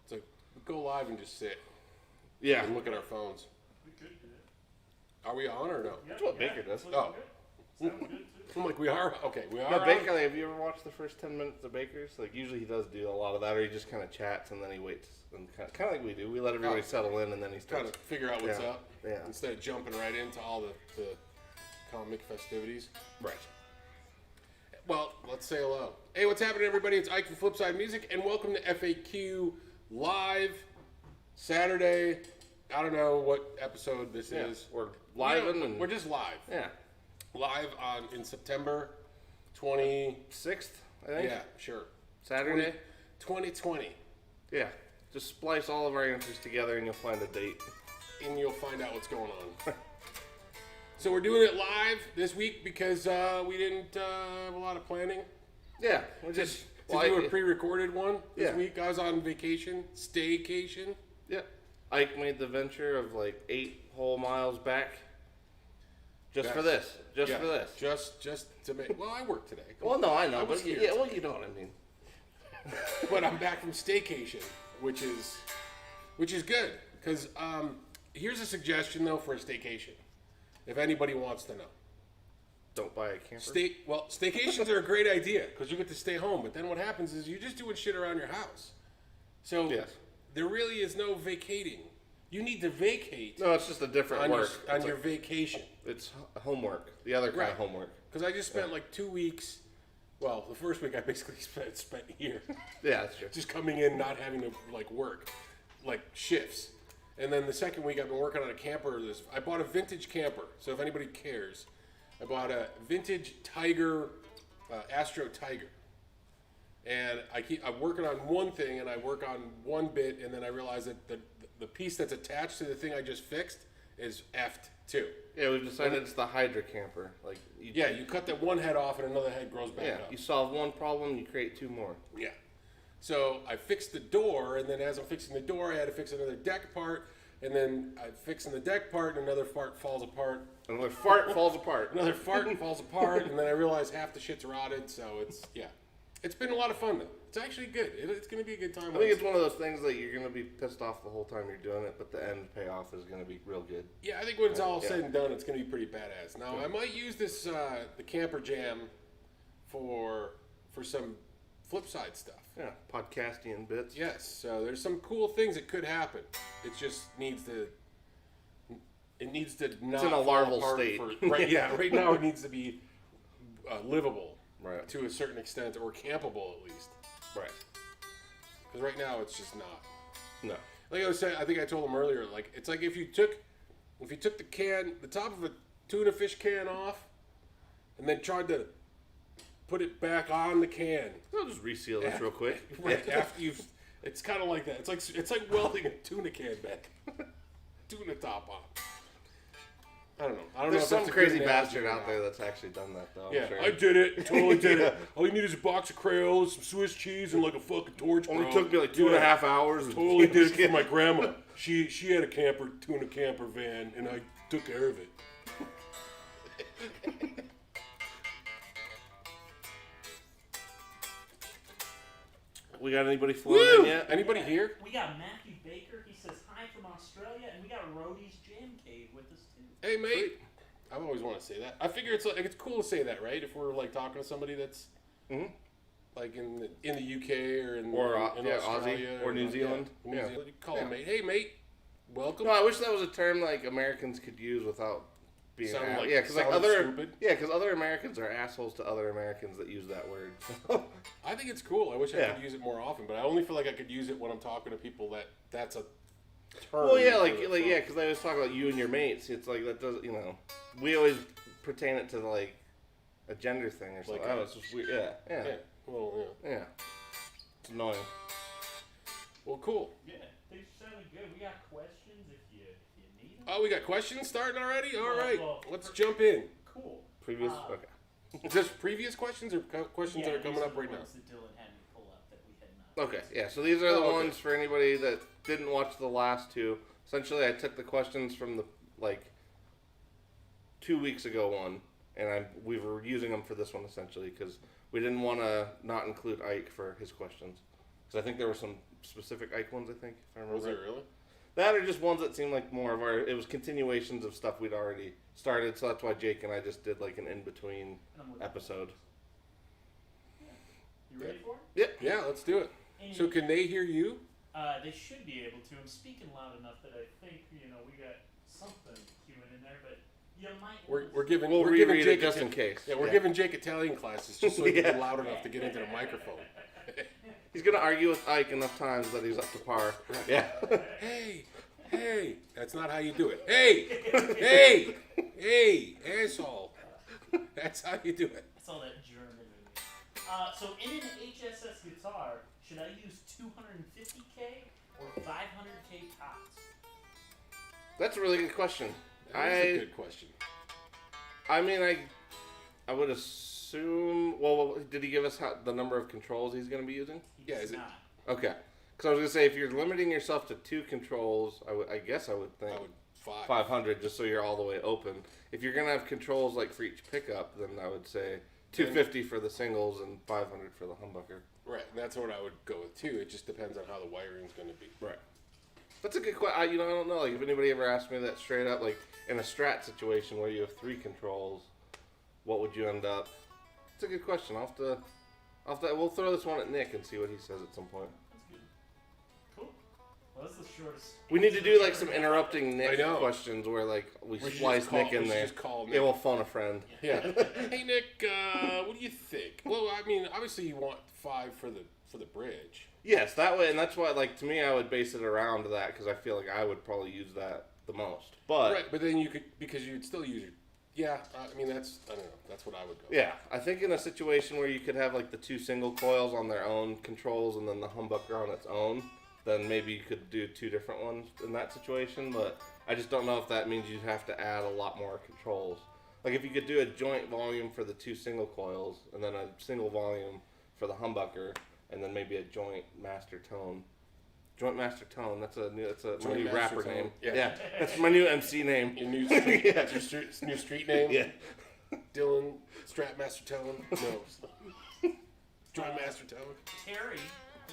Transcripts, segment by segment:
It's like, go live and just sit. Yeah. And look at our phones. We could do it. Are we on or no? That's what Baker does. Oh. Sounds good too. I'm like, we are? Okay, we are. No, Baker, like, have you ever watched the first 10 minutes of Baker's? Like, usually he does do a lot of that, or he just kind of chats and then he waits. And kind of like we do. We let everybody settle in and then he starts. Kind of figure out what's up. Yeah. Instead of jumping right into all the comic festivities. Right. Well, let's say hello. Hey, what's happening, everybody? It's Ike from Flipside Music, and welcome to FAQ Live Saturday. I don't know what episode this is. We're live and we're just live. Yeah. Live in September 26th, 6th, I think. Yeah, sure. Saturday. 2020. Yeah. Just splice all of our answers together and you'll find a date. And you'll find out what's going on. So we're doing it live this week because we didn't have a lot of planning. Yeah. We're just to do a pre-recorded one this Yeah. week. I was on vacation, staycation. Yeah. Ike made the venture of like 8 whole miles back. Just for this. Just for this. Just to make. Well, I worked today. Well, no, I know, was but here yeah, well, you know what I mean. But I'm back from staycation, which is good. Because here's a suggestion though for a staycation, if anybody wants to know. Don't buy a camper. Staycations are a great idea because you get to stay home. But then what happens is you're just doing shit around your house. So there really is no vacating. You need to vacate. No, it's just a different work. On your vacation. It's homework. The other kind of homework. Because I just spent like 2 weeks. Well, the first week I basically spent here. Yeah, that's true. Just coming in, not having to like work, like shifts. And then the second week I've been working on a camper. I bought a vintage camper. So if anybody cares, I bought a vintage Tiger, Astro Tiger. And I'm working on one thing and I work on one bit and then I realize that the piece that's attached to the thing I just fixed is effed too. Yeah, we've decided it's the Hydra camper. Like, you cut that one head off and another head grows back up. You solve one problem, you create 2 more. Yeah. So I fixed the door, and then as I'm fixing the door, I had to fix another deck part, and then I'm fixing the deck part, and another fart falls apart. Another fart falls apart. Another fart falls apart, and then I realize half the shit's rotted, so it's been a lot of fun, though. It's actually good. It's going to be a good time. I think it's one of those things that you're going to be pissed off the whole time you're doing it, but the end payoff is going to be real good. Yeah, I think when it's all said and done, it's going to be pretty badass. Now, I might use this, the Camper Jam for some Flipside stuff. Yeah, podcasting bits. Yes, so there's some cool things that could happen. It just needs to... It needs to not it's in a larval state. Right now it needs to be livable right. to a certain extent, or campable at least. Right. Because right now it's just not. No. Like I was saying, I think I told him earlier, like it's like if you took the top of a tuna fish can off, and then tried to put it back on the can. I'll just reseal this real quick. Right after it's kind of like that. It's like welding a tuna can back, tuna top on. I don't know. There's some crazy bastard out there that's actually done that, though. Yeah, sure. I did it. Totally did it. All you need is a box of crayons, some Swiss cheese, and like a fucking torch. Only took me like 2.5 hours. Totally did it for my grandma. She had a tuna camper van, and I took care of it. We got anybody flown in yet? Anybody here? We got Matthew Baker. He says hi from Australia, and we got Rhodey's Jam Cave with us too. Hey, mate. I've always wanted to say that. I figure it's cool to say that, right? If we're like talking to somebody that's like in the UK or in Australia Aussie or New Zealand. New Zealand. You call them mate. Hey, mate. Welcome. No, I wish that was a term like Americans could use without being because other Americans are assholes to other Americans that use that word. I think it's cool. I wish I could use it more often, but I only feel like I could use it when I'm talking to people that's a term. Well, yeah, because I always talk about you and your mates. It's like that does, we always pertain it to like a gender thing or something. Like it's just weird. Yeah. Well, yeah. It's annoying. Well, cool. Yeah, things are sounding good. We got questions if you need them. Oh, we got questions starting already? All right. Well, let's jump in. Cool. Previous? Okay. Is this previous questions or questions that are coming up right now? That Dylan had me pull up that we had not. Okay, yeah, so these are the ones for anybody that didn't watch the last 2. Essentially, I took the questions from the, 2 weeks ago one, and we were using them for this one, essentially, because we didn't want to not include Ike for his questions. Because I think there were some specific Ike ones, I think, if I remember. Was there really? That are just ones that seemed like more of our, it was continuations of stuff we'd already started, so that's why Jake and I just did like an in-between episode. You ready for it? Yep. Yeah, let's do it. So can they hear you? They should be able to. I'm speaking loud enough that I think, we got something human in there, but you might... We're giving reread Jake it just in case. Yeah, we're giving Jake Italian classes just so he can be loud enough to get into the microphone. He's going to argue with Ike enough times that he's up to par. Yeah. Hey, that's not how you do it. Hey, asshole. That's how you do it. That's all that German in me. So in an HSS guitar, should I use 250K or 500K tops? That's a really good question. That is a good question. I mean, I would assume... Well, did he give us the number of controls he's going to be using? He does not. Okay. Because I was going to say, if you're limiting yourself to 2 controls, I guess I would think 500, just so you're all the way open. If you're going to have controls like for each pickup, then I would say 250 for the singles and 500 for the humbucker. Right, and that's what I would go with too. It just depends on how the wiring's going to be. Right. That's a good question. I don't know. Like, if anybody ever asked me that straight up, like in a Strat situation where you have 3 controls, what would you end up? It's a good question. We'll throw this one at Nick and see what he says at some point. That's good. Cool. Well, that's the shortest. We need to do like some interrupting Nick questions where like we splice Nick in there. Just call Nick. Yeah, we'll phone a friend. Yeah. Hey Nick, what do you think? Well, I mean, obviously you want 5 for the bridge. Yes, that way, and that's why, like, to me, I would base it around that because I feel like I would probably use that the most. But right, but then you could, because you'd still use your. Yeah, I mean I don't know. That's what I would go. Yeah, I think in a situation where you could have like the 2 single coils on their own controls and then the humbucker on its own, then maybe you could do 2 different ones in that situation. But I just don't know if that means you'd have to add a lot more controls. Like if you could do a joint volume for the 2 single coils and then a single volume for the humbucker, and then maybe a joint master tone. Joint master tone. That's my new rapper tone. name. Yeah. That's my new MC name. Your new street, that's your new street name. Yeah. Dylan Stratmaster Tone. No. Joint Master Tone. Terry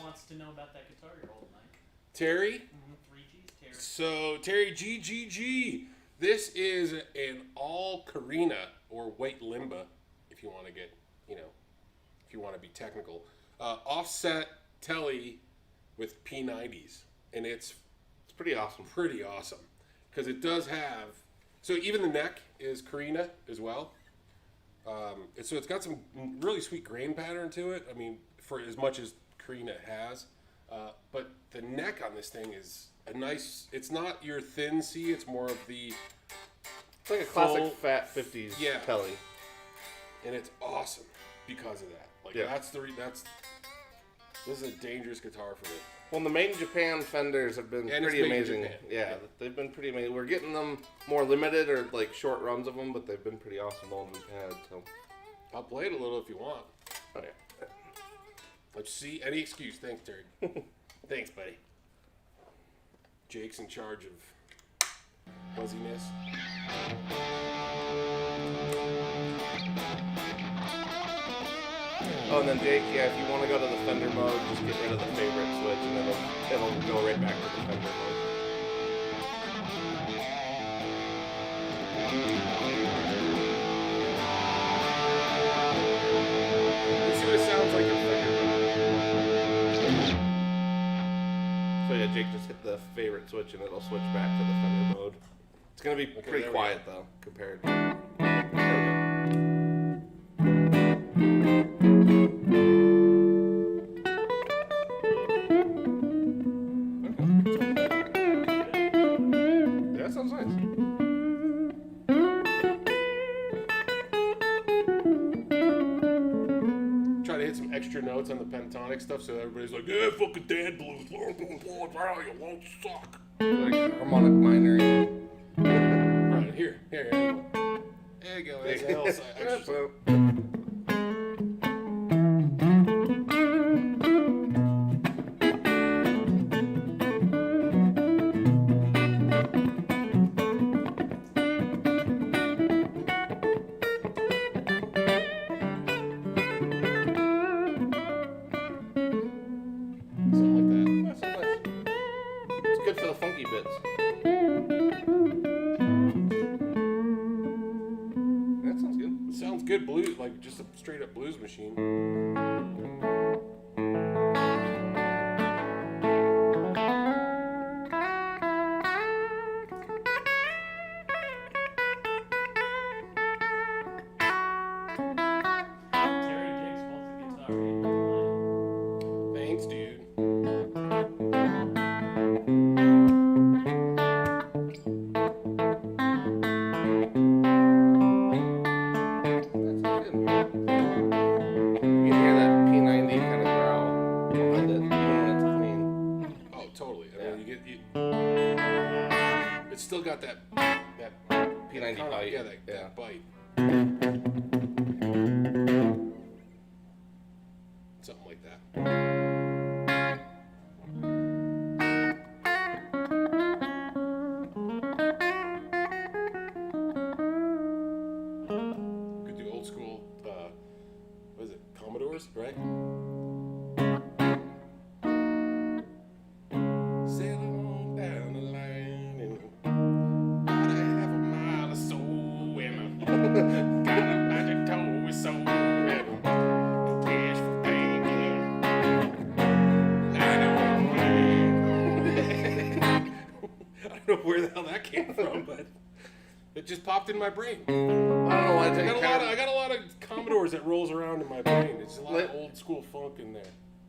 wants to know about that guitar you're holding, Mike. Terry. 3 G's, Terry. So Terry GGG. This is an all Carina or white limba, if you want to get, if you want to be technical. Offset telly with P90s, and it's pretty awesome. Pretty awesome, because it does have. So even the neck is Carina as well. So it's got some really sweet grain pattern to it. I mean, for as much as Carina has, but the neck on this thing is a nice. It's not your thin C. It's more of the. It's like a classic fat 50s telly, and it's awesome because of that. Like this is a dangerous guitar for me. Well, the made in Japan Fenders have been pretty amazing. Yeah, they've been pretty amazing. We're getting them more limited or like short runs of them, but they've been pretty awesome the ones we've had. So I'll play it a little if you want. Oh yeah. Let's see. Any excuse. Thanks, Terry. Thanks, buddy. Jake's in charge of fuzziness. Oh, and then Jake, if you want to go to the Fender mode, just get rid of the favorite switch, and it'll go right back to the Fender mode. Let's see what it sounds like in Fender mode. So yeah, Jake just hit the favorite switch, and it'll switch back to the Fender mode. It's gonna be pretty quiet though, compared. Notes on the pentatonic stuff, so everybody's like, yeah, fucking dad blues, you won't suck. Like harmonic minor. Right, here. There you go. That's a L side. good blues, like just a straight up blues machine. Terry digs both the guitar and the line. Thanks, dude. You can hear that P90 kind of growl behind it, even when it's clean. Oh, totally. I Yeah. mean, it's still got that P90 kinda- bite. Yeah, that Yeah. bite. Something like that. Could do old school. What is it? Commodores, right? Sailing on down the line and gotta have a mile or so and got a magic toe with soul and cash for thinking. I don't know where the hell that came from, but it just popped in my brain. I don't know why I got a lot of Commodores that rolls around in my brain. It's a lot of old school funk in there.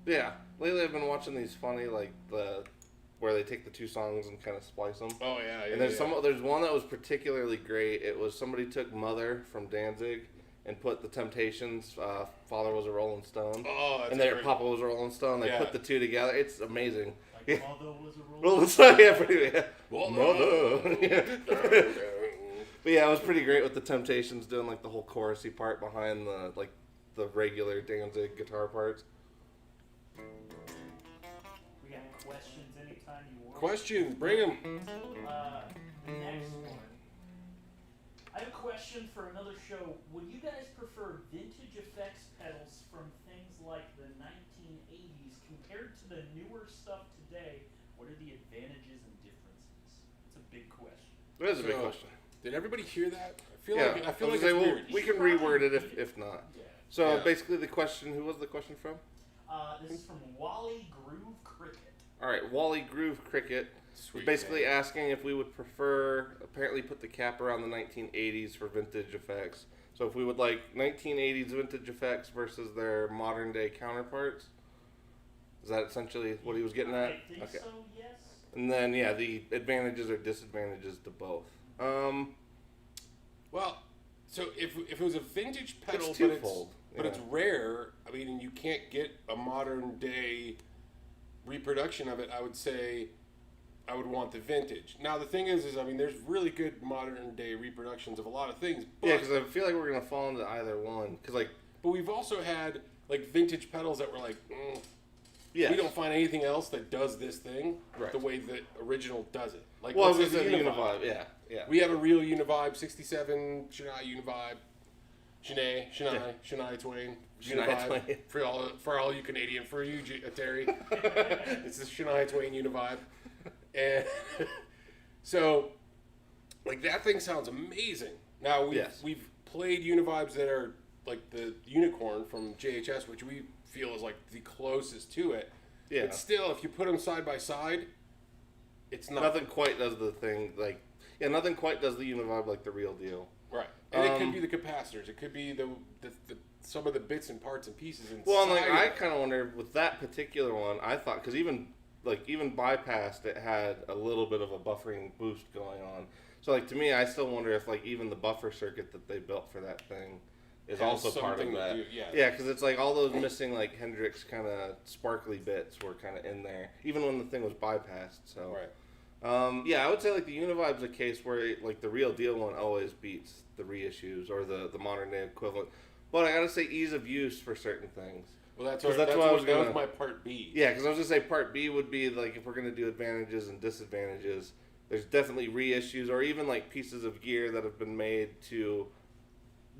Yeah, lately I've been watching these funny where they take the two songs and kind of splice them. Oh yeah, yeah. And there's yeah. there's one that was particularly great. It was somebody took Mother from Danzig and put the Temptations. Father was a Rolling Stone, Oh, that's and their great. Papa was a Rolling Stone. They Yeah. put the two together. It's amazing. Like Yeah. Mother was a Rolling Stone, yeah, pretty yeah. Well, Mother. Yeah. But yeah, it was pretty great with the Temptations doing like the whole chorusy part behind the regular Danzig guitar parts. We got questions anytime you want. Questions, bring them. Next one. I have a question for another show. Would you guys prefer vintage effects pedals from things like the 1980s compared to the newer stuff today? What are the advantages and differences? It's a big question. That is a big So, question. Did everybody hear that? I feel Yeah, like I was it's gonna say, well, weird. we can reword it if not. Yeah. So Yeah. basically, the question. Who was the question from? This is from Wally Groove Cricket. All right, Wally Groove Cricket was Sweet, basically man. asking if we would prefer. Apparently, put the cap around the 1980s for vintage effects. So if we would like 1980s vintage effects versus their modern day counterparts. Is that essentially what he was getting at? I think Okay. so, yes. And then yeah, the advantages or disadvantages to both. Well, so if it was a vintage pedal, It's but twofold, it's yeah. rare. I mean, and you can't get a modern day reproduction of it. I would say I would want the vintage. Now the thing is I mean, there's really good modern day reproductions of a lot of things. But, Yeah, because I feel like we're gonna fall into either one. Because like, but we've also had like vintage pedals that were like, yeah, we don't find anything else that does this thing Right. the way the original does it. Like, Well, I let's was say gonna say the Univibe. Yeah, yeah. We have a real Univibe 67 Shania Univibe. Shania Twain. Shania Univibe. Twain. For all you Canadian, for you, Terry. It's the Shania Twain Univibe. And so, like, that thing sounds amazing. Now, Yes. we've played Univibes that are like the Unicorn from JHS, which we feel is like the closest to it. Yeah. But still, if you put them side by side, it's not. Nothing quite does the thing like. Yeah, nothing quite does the Univibe like the real deal. Right. And it could be the capacitors. It could be the some of the bits and parts and pieces inside. Well, and like I it. kind of wonder with that particular one, I thought because even bypassed, it had a little bit of a buffering boost going on. So like to me, I still wonder if like even the buffer circuit that they built for that thing is Has also part of something to that. do- yeah. Yeah, because it's like all those missing like Hendrix kind of sparkly bits were kind of in there, even when the thing was bypassed. So. Right. Yeah, I would say like the Univibe's a case where like the real deal one always beats the reissues or the modern day equivalent. But I gotta say ease of use for certain things. Well, that's 'Cause what, that's what I was that was gonna- my part B. Yeah, because I was gonna say part B would be like if we're gonna do advantages and disadvantages. There's definitely reissues or even like pieces of gear that have been made to,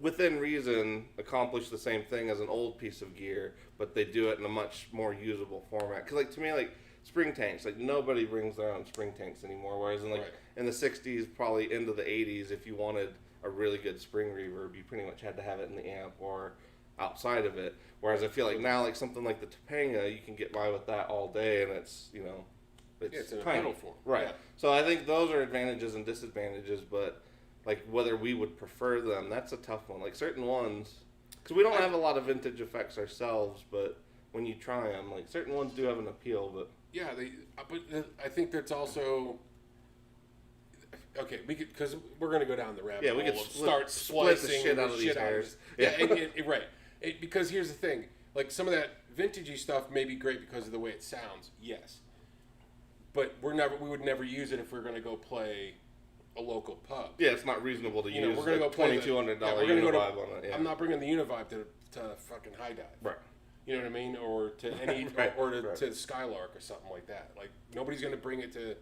within reason, accomplish the same thing as an old piece of gear, but they do it in a much more usable format. Because like to me, like spring tanks, like nobody brings their own spring tanks anymore. Whereas in like Right. in the '60s, probably into the '80s, if you wanted a really good spring reverb, you pretty much had to have it in the amp or outside of it. Whereas I feel like now, like something like the Topanga, you can get by with that all day, and it's, you know, It's in a tiny. pedal form. Right. Yeah. So I think those are advantages and disadvantages, but like whether we would prefer them, that's a tough one. Like certain ones, because we don't have a lot of vintage effects ourselves, but when you try them, like certain ones do have an appeal, but Yeah, but I think that's also okay. We could, because we're gonna go down the rabbit hole we could of split splicing the shit out of these hairs. Yeah, right. Because here's the thing: like some of that vintagey stuff may be great because of the way it sounds. Yes, but we would never use it if we're gonna go play a local pub. yeah, it's not reasonable to use we're gonna go play $2,200 we're gonna go to- Univibe on it. Yeah. I'm not bringing the Univibe to fucking High Dive. Right. You know what I mean? Or to any, Right, or to, right. to Skylark or something like that. Like nobody's gonna bring it to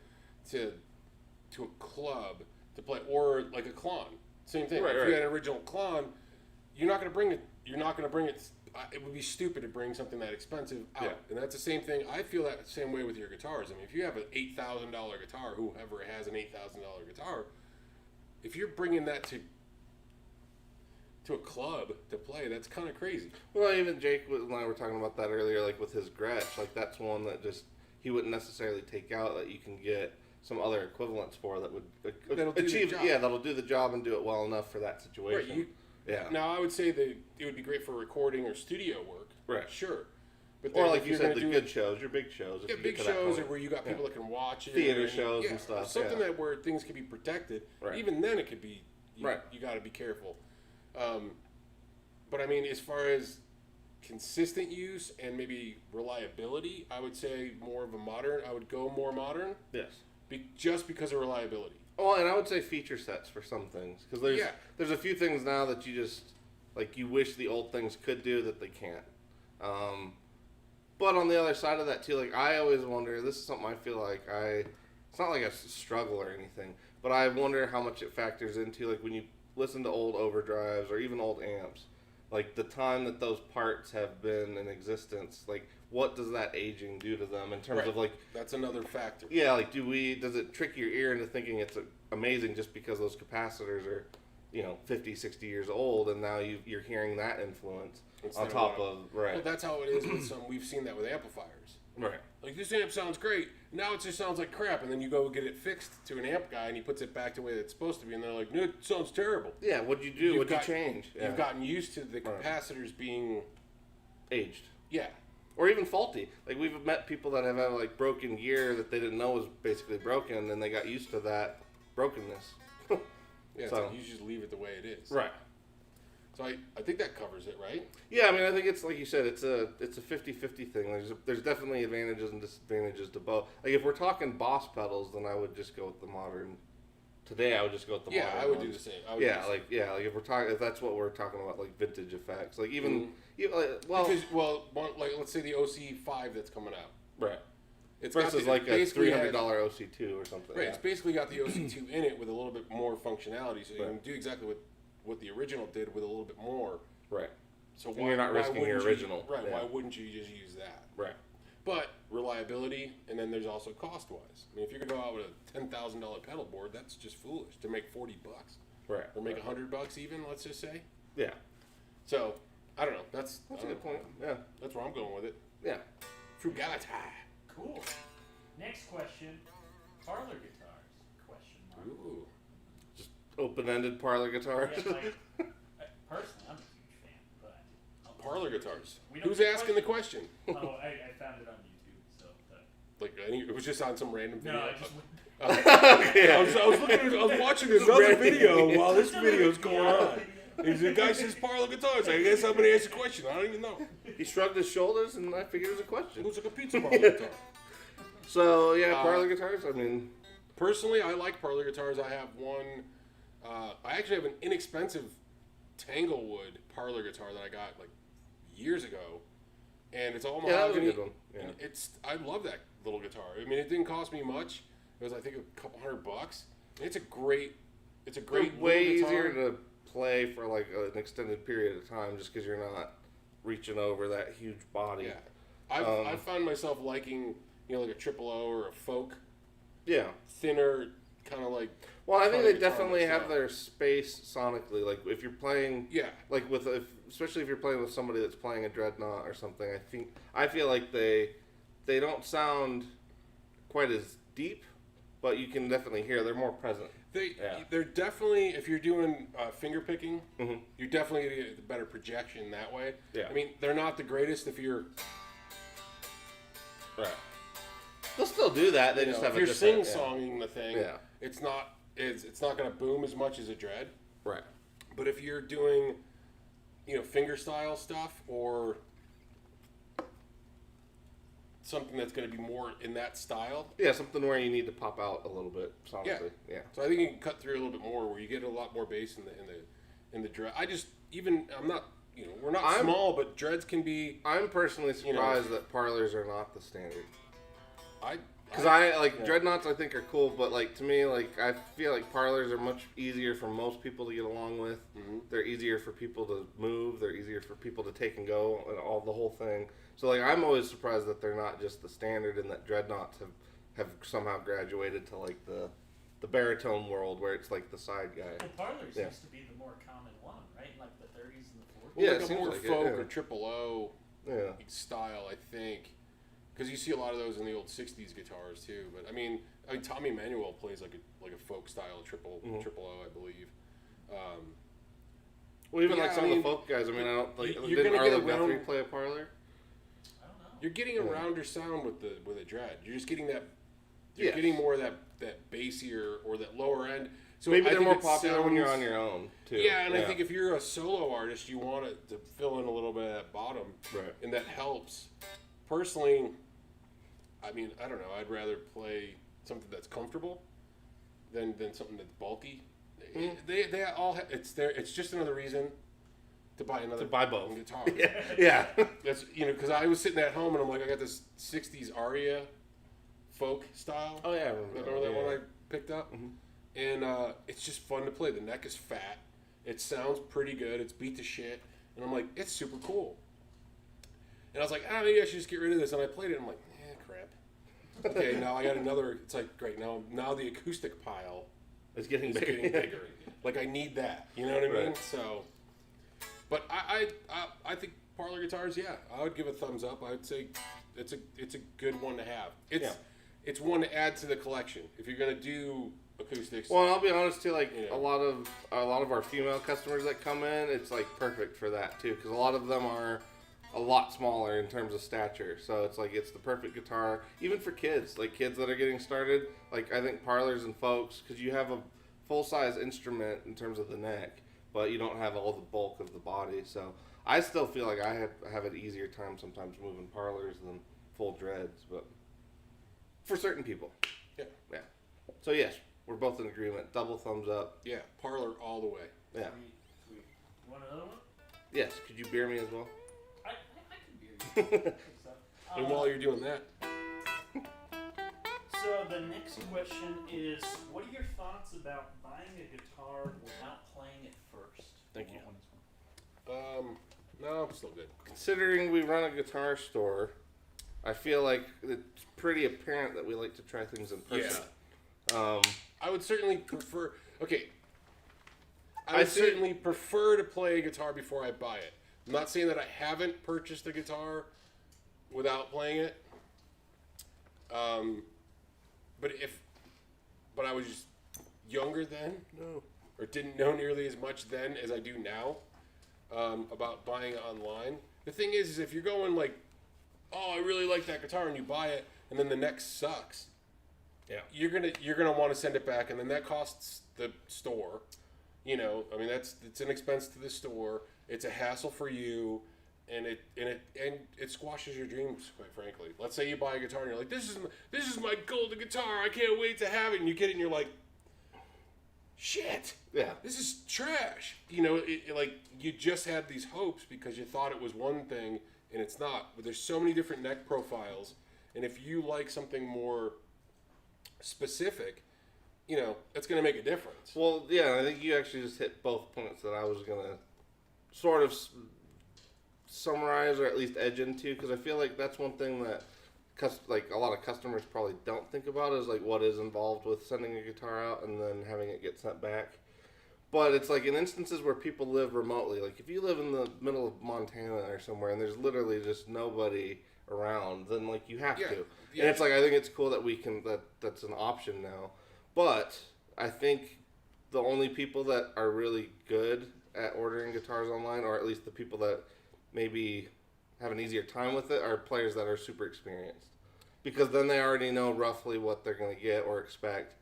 a club to play, or like a Klon. Same thing. Right, if right. you had an original Klon, you're not gonna bring it. You're not gonna bring it. It would be stupid to bring something that expensive out. Yeah. And that's the same thing. I feel that same way with your guitars. I mean, if you have an $8,000 guitar, whoever has an $8,000 guitar, if you're bringing that to a club to play, that's kind of crazy. Well, even Jake and I were talking about that earlier, like with his Gretsch, like that's one that just he wouldn't necessarily take out that you can get some other equivalents for that would That'll do the achieve, job. yeah, that'll do the job and do it well enough for that situation. Yeah. Now, I would say that it would be great for recording or studio work. Right. Sure. But Or then like if you you're said, gonna the do good shows, your big shows. If Yeah, you big get to that shows, or point. where you got people Yeah. that can watch it. Theater shows and stuff, Something yeah. that where things can be protected. Right. Even then, it could be. Right. You got to be careful. But I mean, as far as consistent use and maybe reliability, I would say more of a modern. I would go more modern, Yes. just because of reliability. Well, and I would say feature sets for some things, because there's a few things now that you just like you wish the old things could do that they can't. But on the other side of that too, like I always wonder. This is something I feel like it's not like a struggle or anything, but I wonder how much it factors into like when you listen to old overdrives or even old amps, like the time that those parts have been in existence, like what does that aging do to them in terms Right. of like, That's another factor. yeah, like does it trick your ear into thinking it's amazing just because those capacitors are, 50, 60 years old, and now you're hearing that influence Instead on of top what- of, right. Well, that's how it is with some. We've seen that with amplifiers. Right. Like, this amp sounds great. Now it just sounds like crap. And then you go get it fixed to an amp guy, and he puts it back the way it's supposed to be. And they're like, no, it sounds terrible. Yeah, what'd you do? What'd you change? Yeah. You've gotten used to the Right. capacitors being, Aged. yeah. Or even faulty. Like, we've met people that have had, like, broken gear that they didn't know was basically broken, and they got used to that brokenness. Yeah, So- so you just leave it the way it is. Right. So I think that covers it, right? Yeah, I mean, I think it's like you said, it's a 50-50 thing. There's definitely advantages and disadvantages to both. Like if we're talking Boss pedals, then I would just go with the modern. Today, I would just go with the modern. Yeah, I would do ones. the same. I would do the same. Like if we're talking, if that's what we're talking about, like vintage effects, like even, Mm-hmm. Like, let's say the OC5 that's coming out. right. It's Versus got like a basically $300 has- OC2 or something. Right, yeah. it's basically got the OC2 in it with a little bit more functionality, so you Right. can do exactly what the original did with a little bit more. Right. So And you're not risking your wouldn't original. Right? Yeah. Why wouldn't you just use that? Right. But reliability, and then there's also cost wise. I mean, if you're gonna go out with a $10,000 pedal board, that's just foolish to make $40, Right. or make $100 even. Let's just say. Yeah. So I don't know. That's That's I a don't good point. Yeah. That's where I'm going with it. Yeah. Frugality. Cool. Next question. Parlor guitars? Question mark. Ooh. Open-ended parlor guitar. Yeah, like, personally, I'm a huge fan, but Parlor guitars. We don't Who's get asking the question? oh, I found it on YouTube, so. Like it was just on some random video. No, I just I was watching another video while this video's going on. The guy says Parlor Guitars. I guess I'm gonna ask a question. I don't even know. He shrugged his shoulders, and I figured it was a It question. looks like a pizza parlor guitar. So yeah, parlor guitars. I mean, Personally, I like Parlor Guitars. I have one. I actually have an inexpensive Tanglewood Parlor guitar that I got like years ago, and it's all yeah, that was a mahogany. good one. Yeah. And I love that little guitar. I mean, it didn't cost me much. It was I think a couple $100. It's a great way little guitar. easier to play for like an extended period of time, just because you're not reaching over that huge body. Yeah, I've found myself liking like a triple O or a folk, Yeah. thinner, kind of like. Well, I think front they guitar definitely mixed have up. their space sonically. Like if you're playing, Yeah. like especially if you're playing with somebody that's playing a dreadnought or something. I feel like they don't sound quite as deep, but you can definitely hear they're more present. They're definitely, if you're doing finger picking, Mhm. you're definitely going to get the better projection that way. Yeah. I mean, they're not the greatest if you're, Right. They'll still do that. They you just know, have if a you're different. sing-songing the thing, Yeah. it's not going to boom as much as a dread. Right. But if you're doing, you know, finger style stuff or something that's going to be more in that style, Yeah, something where you need to pop out a little bit sonically. Yeah. so I think you can cut through a little bit more where you get a lot more bass in the dread. I'm not, you know, we're not small, but dreads can be. I'm personally surprised that parlors are not the standard. Because Yeah. dreadnoughts I think are cool, but like to me, like I feel like parlors are much easier for most people to get along with. Mm-hmm. They're easier for people to move. They're easier for people to take and go and all the whole thing. So like I'm always surprised that they're not just the standard and that dreadnoughts have somehow graduated to like the baritone world where it's like the side guy. Well, Parlor Yeah. seems to be the more common one, right? Like the 30s and the 40s. Well, Yeah, like it a seems more like it, folk yeah. or triple O Yeah. style, I think, because you see a lot of those in the old '60s guitars too. But I mean Tommy Emmanuel plays like a folk style triple O, I believe. Well, even Yeah, like some I of mean, the folk guys. I mean, I don't like. you're Didn't gonna get Arlo around- Guthrie play a parlor? I don't know. You're getting a Yeah. rounder sound with a dread. You're just getting that. You're Yes. getting more of that bassier or that lower end. So Maybe I they're think more it popular when you're sounds- on your own too. Yeah, and I think if you're a solo artist, you want it to fill in a little bit of that bottom, Right. and that helps. Personally, I mean, I don't know. I'd rather play something that's comfortable than something that's bulky. They all it's just another reason to buy another both. guitar. yeah. That's because I was sitting at home and I'm like, I got this '60s Aria folk style. Oh yeah, I remember Remember that yeah. one I picked up? And it's just fun to play. The neck is fat. It sounds pretty good. It's beat to shit. And I'm like, it's super cool. And I was like, maybe I should just get rid of this. And I played it. And I'm like, crap. Okay, now I got another. It's like, great. Now the acoustic pile It's getting is bigger. getting bigger. Like, I need that. You know what I mean? Right. So, but I think Parlor Guitars, yeah, I would give a thumbs up. I would say it's a good one to have. It's one to add to the collection. If you're going to do acoustics. Well, and I'll be honest too. Like Yeah. a lot of our female customers that come in, it's like perfect for that too, because a lot of them are a lot smaller in terms of stature. So it's like it's the perfect guitar, even for kids, like kids that are getting started. Like I think parlors and folks, because you have a full size instrument in terms of the neck, but you don't have all the bulk of the body. So I still feel like I have an easier time sometimes moving parlors than full dreads, but for certain people. Yeah. Yeah. So yes, we're both in agreement. Double thumbs up. Yeah, Parlor all the way. Yeah. Sweet. You want another one? Yes. Could you beer me as well? I can beer you. And while you're doing that, So the next question is, what are your thoughts about buying a guitar without playing it first? Thank you. One. No, I'm still good. Considering we run a guitar store, I feel like it's pretty apparent that we like to try things in person. I would certainly prefer. Okay. I I would see- certainly prefer to play a guitar before I buy it. I'm not saying that I haven't purchased a guitar without playing it. But I was just younger then, or didn't know nearly as much then as I do now about buying online. The thing is if you're going like, oh, I really like that guitar, and you buy it, and then the neck sucks. Yeah. You're gonna want to send it back, and then that costs the store. You know, I mean it's an expense to the store. It's a hassle for you, and it squashes your dreams, quite frankly. Let's say you buy a guitar and you're like, this is my golden guitar. I can't wait to have it, and you get it, and you're like, shit. Yeah. This is trash. You know, like you just had these hopes because you thought it was one thing, and it's not. But there's so many different neck profiles, and if you like something more specific, you know, that's going to make a difference. Well, yeah, I think you actually just hit both points that I was gonna sort of summarize or at least edge into, because I feel like that's one thing that like a lot of customers probably don't think about is like what is involved with sending a guitar out and then having it get sent back. But it's like in instances where people live remotely, like if you live in the middle of Montana or somewhere and there's literally just nobody around, then like you have to. Yeah. And it's like I think it's cool that we can that's an option now. But I think the only people that are really good at ordering guitars online, or at least the people that maybe have an easier time with it, are players that are super experienced. Because then they already know roughly what they're going to get or expect.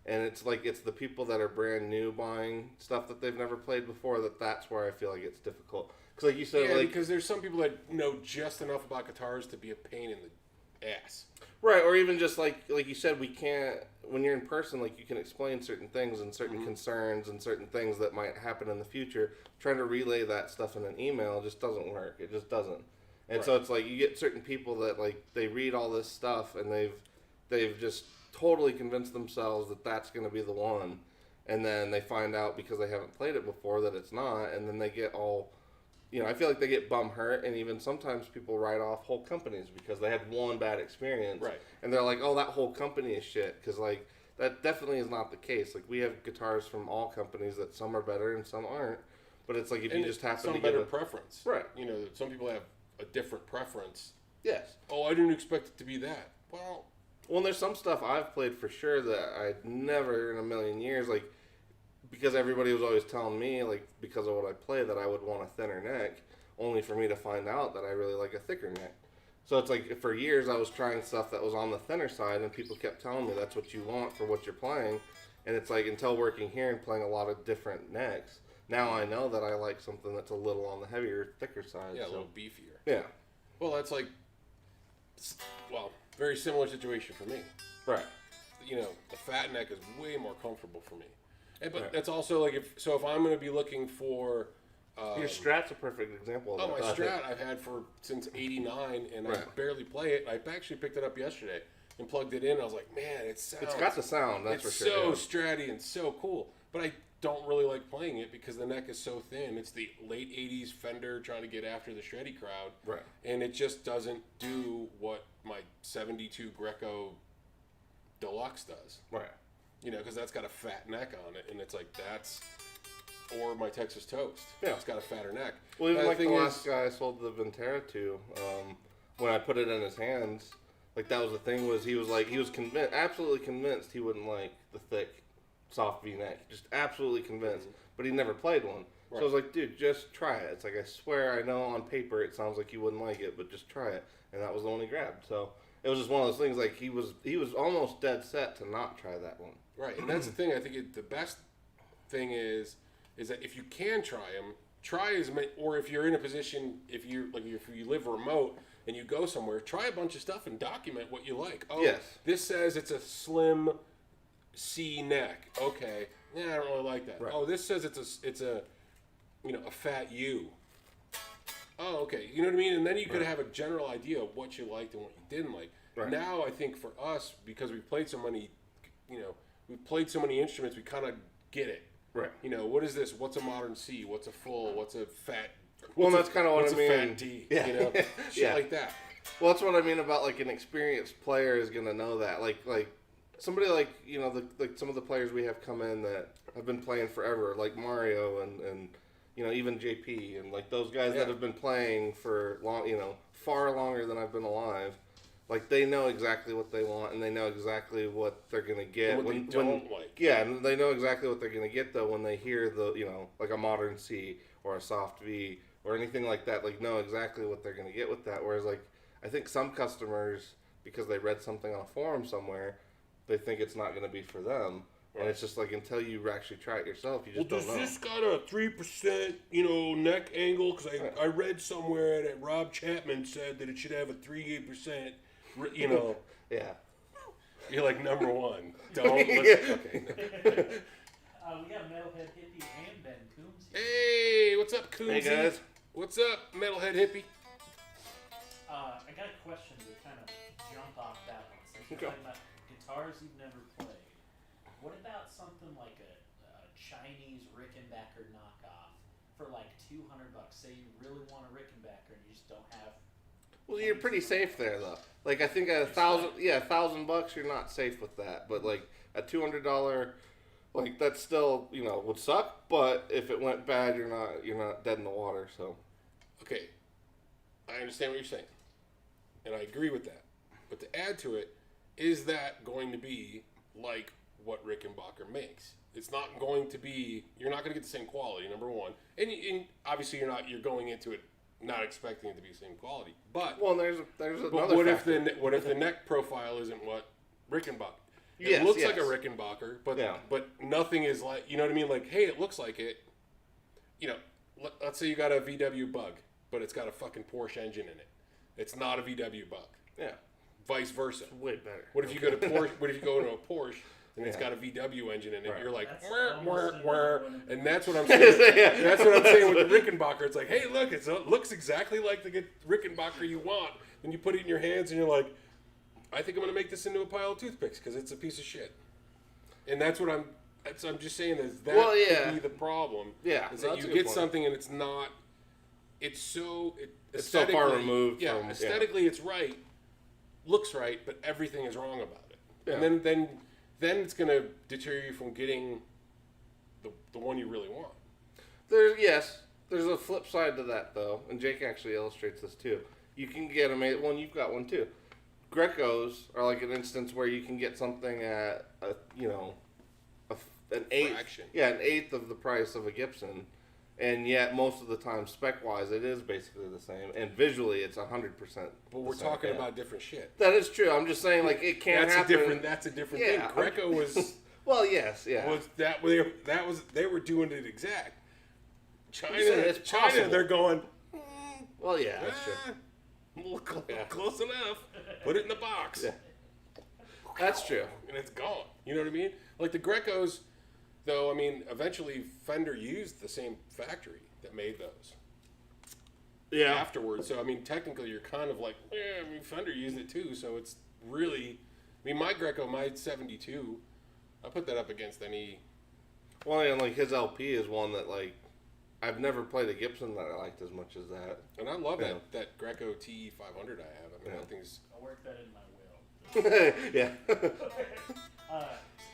And it's like it's the people that are brand new buying stuff that they've never played before that's where I feel like it's difficult. Because like you said, Yeah, like because there's some people that know just enough about guitars to be a pain in the ass. right, or even just like you said, we can't when you're in person. Like you can explain certain things and certain concerns and certain things that might happen in the future. Trying to relay that stuff in an email just doesn't work. It just doesn't. And so it's like you get certain people that like they read all this stuff and they've just totally convinced themselves that that's going to be the one, and then they find out because they haven't played it before that it's not, and then they get all, I feel like they get bum hurt, and even sometimes people write off whole companies because they had one bad experience, Right? And they're like, oh, that whole company is shit, because like that definitely is not the case. Like we have guitars from all companies that some are better and some aren't, but it's like if you just happen some to better get preference, right? Some people have a different preference. Yes. Oh, I didn't expect it to be that. Well, there's some stuff I've played for sure that I'd never in a million years, like, because everybody was always telling me, like, because of what I play, that I would want a thinner neck, only for me to find out that I really like a thicker neck. So it's like, for years I was trying stuff that was on the thinner side, and people kept telling me that's what you want for what you're playing, and it's like, until working here and playing a lot of different necks, now I know that I like something that's a little on the heavier, thicker side. yeah, so. a little beefier. Yeah. Well, that's like, very similar situation for me. Right. The fat neck is way more comfortable for me. But Right. that's also like if I'm going to be looking for Your Strat's a perfect example of oh, that. my Strat I've had since '89, and I Right. barely play it. I actually picked it up yesterday and plugged it in. I was like, man, it sounds. It's got the sound, that's it's for sure. so stratty and so cool. But I don't really like playing it because the neck is so thin. It's the late '80s Fender trying to get after the shreddy crowd, Right. and it just doesn't do what my '72 Greco Deluxe does. Right. Because that's got a fat neck on it, and it's like or my Texas Toast. Yeah. It's got a fatter neck. Well, even like the thing last guy I sold the Ventera to, when I put it in his hands, like that was the thing he was convinced, absolutely convinced he wouldn't like the thick, soft V-neck. Just absolutely convinced. But he never played one. Right. So I was like, dude, just try it. It's like, I swear I know on paper it sounds like you wouldn't like it, but just try it. And that was the one he grabbed. So it was just one of those things, like he was almost dead set to not try that one. Right, and that's the thing. I think the best thing is that if you can try as many, or if you're in a position, if you live remote and you go somewhere, try a bunch of stuff and document what you like. Oh, yes. This says it's a slim C neck. Okay, yeah, I don't really like that. Right. Oh, this says it's a a fat U. Oh, okay. You know what I mean? And then you could have a general idea of what you liked and what you didn't like. Right. Now, I think for us, because we've played so many, we've played so many instruments, we kind of get it. Right. What is this? What's a modern C? What's a full? What's a fat? Well, that's kind of what what's I mean. a fat D? Yeah. Shit Yeah. like that. Well, that's what I mean about like an experienced player is gonna know that. Like somebody like like some of the players we have come in that have been playing forever, like Mario and even JP and like those guys that have been playing for long, far longer than I've been alive. Like they know exactly what they want and they know exactly what they're gonna get. And what they don't like. Yeah, and they know exactly what they're gonna get though when they hear the like a modern C or a soft V or anything like that. Like know exactly what they're gonna get with that. Whereas like I think some customers, because they read something on a forum somewhere, they think it's not going to be for them. And it's just like, until you actually try it yourself, you just don't know. Does this got a 3%, neck angle? Because I read somewhere that Rob Chapman said that it should have a 3%, Yeah. You're like, number one. Don't. Yeah. Okay. We got Metalhead Hippie and Ben Coombs here. Hey, what's up, Coonsy? Hey, guys. What's up, Metalhead Hippie? I got a question to kind of jump off that one. Since you're Okay. talking about guitars you've never played, what about something like a Chinese Rickenbacker knockoff for like $200? Say you really want a Rickenbacker and you just don't have Well, you're pretty safe there, though. Like, I think at $1,000, you're not safe with that. But, like, a $200, like, that still, would suck. But if it went bad, you're not dead in the water, so. Okay, I understand what you're saying, and I agree with that. But to add to it, is that going to be like what Rickenbacker makes? It's not going to be. You're not going to get the same quality. Number one, and obviously you're going into it not expecting it to be the same quality. But there's another. But what factor. if the neck profile isn't what Rickenbacker? It Yes, looks yes. like a Rickenbacker, but Yeah. but nothing is like, you know what I mean? Like, hey, it looks like it. Let's say you got a VW Bug, but it's got a fucking Porsche engine in it. It's not a VW Bug. Yeah, Vice versa. way better. What if you go to Porsche? What if you go into a Porsche and it's Yeah. got a VW engine in it? Right. You're like, That's "Wah, wah, almost wah," another one. and that's what I'm saying. Yeah. That's what I'm saying with the Rickenbacker. It's like, hey, look, it looks exactly like the Rickenbacker you want. Then you put it in your hands and you're like, I think I'm gonna make this into a pile of toothpicks because it's a piece of shit. And that's what I'm just saying is that could be the problem. Yeah, is that that's you a good get point. something and it's not. It's so so far removed Yeah, from- aesthetically it's right, looks right, but everything is wrong about it. Yeah. And then it's gonna deter you from getting the one you really want. There's a flip side to that though, and Jake actually illustrates this too. You can get them. Well, you've got one too. Grecos are like an instance where you can get something at an eighth. Fraction. Yeah, an eighth of the price of a Gibson, and yet most of the time, spec wise, it is basically the same, and visually, it's 100%. But we're talking about different shit. That is true. I'm just saying, like, it can't happen. That's a different Yeah. thing. Greco was Well, yes, yeah. they were doing it exact. China, saying it's possible. they're going. Well, yeah, that's true. Close enough. Put it in the box. Yeah. That's true. And it's gone. You know what I mean? Like the Grecos, though. I mean, eventually Fender used the same factory that made those. Yeah. Afterwards, so I mean, technically, you're kind of like, I mean, Fender used it too. So it's really, I mean, my Greco, my '72, I put that up against any. Well, and like his LP is one that like I've never played a Gibson that I liked as much as that. And I love Yeah. that Greco T500 I have. I mean, that thing's. I'll work that in my will. Yeah.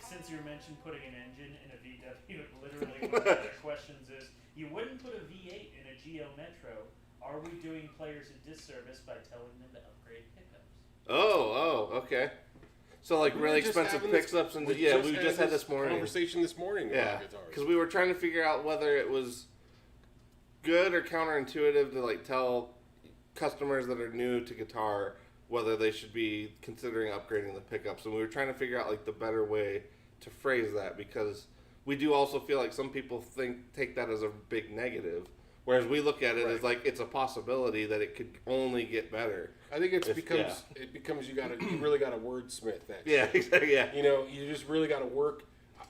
Since you mentioned putting an engine in a VW, literally one of the other questions is, you wouldn't put a V8 in a Geo Metro. Are we doing players a disservice by telling them to upgrade pickups? Okay. So like We really were just expensive having this- pickups and we we just had this morning. conversation this morning Yeah, about guitars. because we were trying to figure out whether it was good or counterintuitive to like tell customers that are new to guitar whether they should be considering upgrading the pickups, and we were trying to figure out like the better way to phrase that, because we do also feel like some people take that as a big negative, whereas we look at it as like it's a possibility that it could only get better. I think it becomes you really gotta wordsmith that. Yeah, shit. exactly. Yeah. You know, you just really gotta work.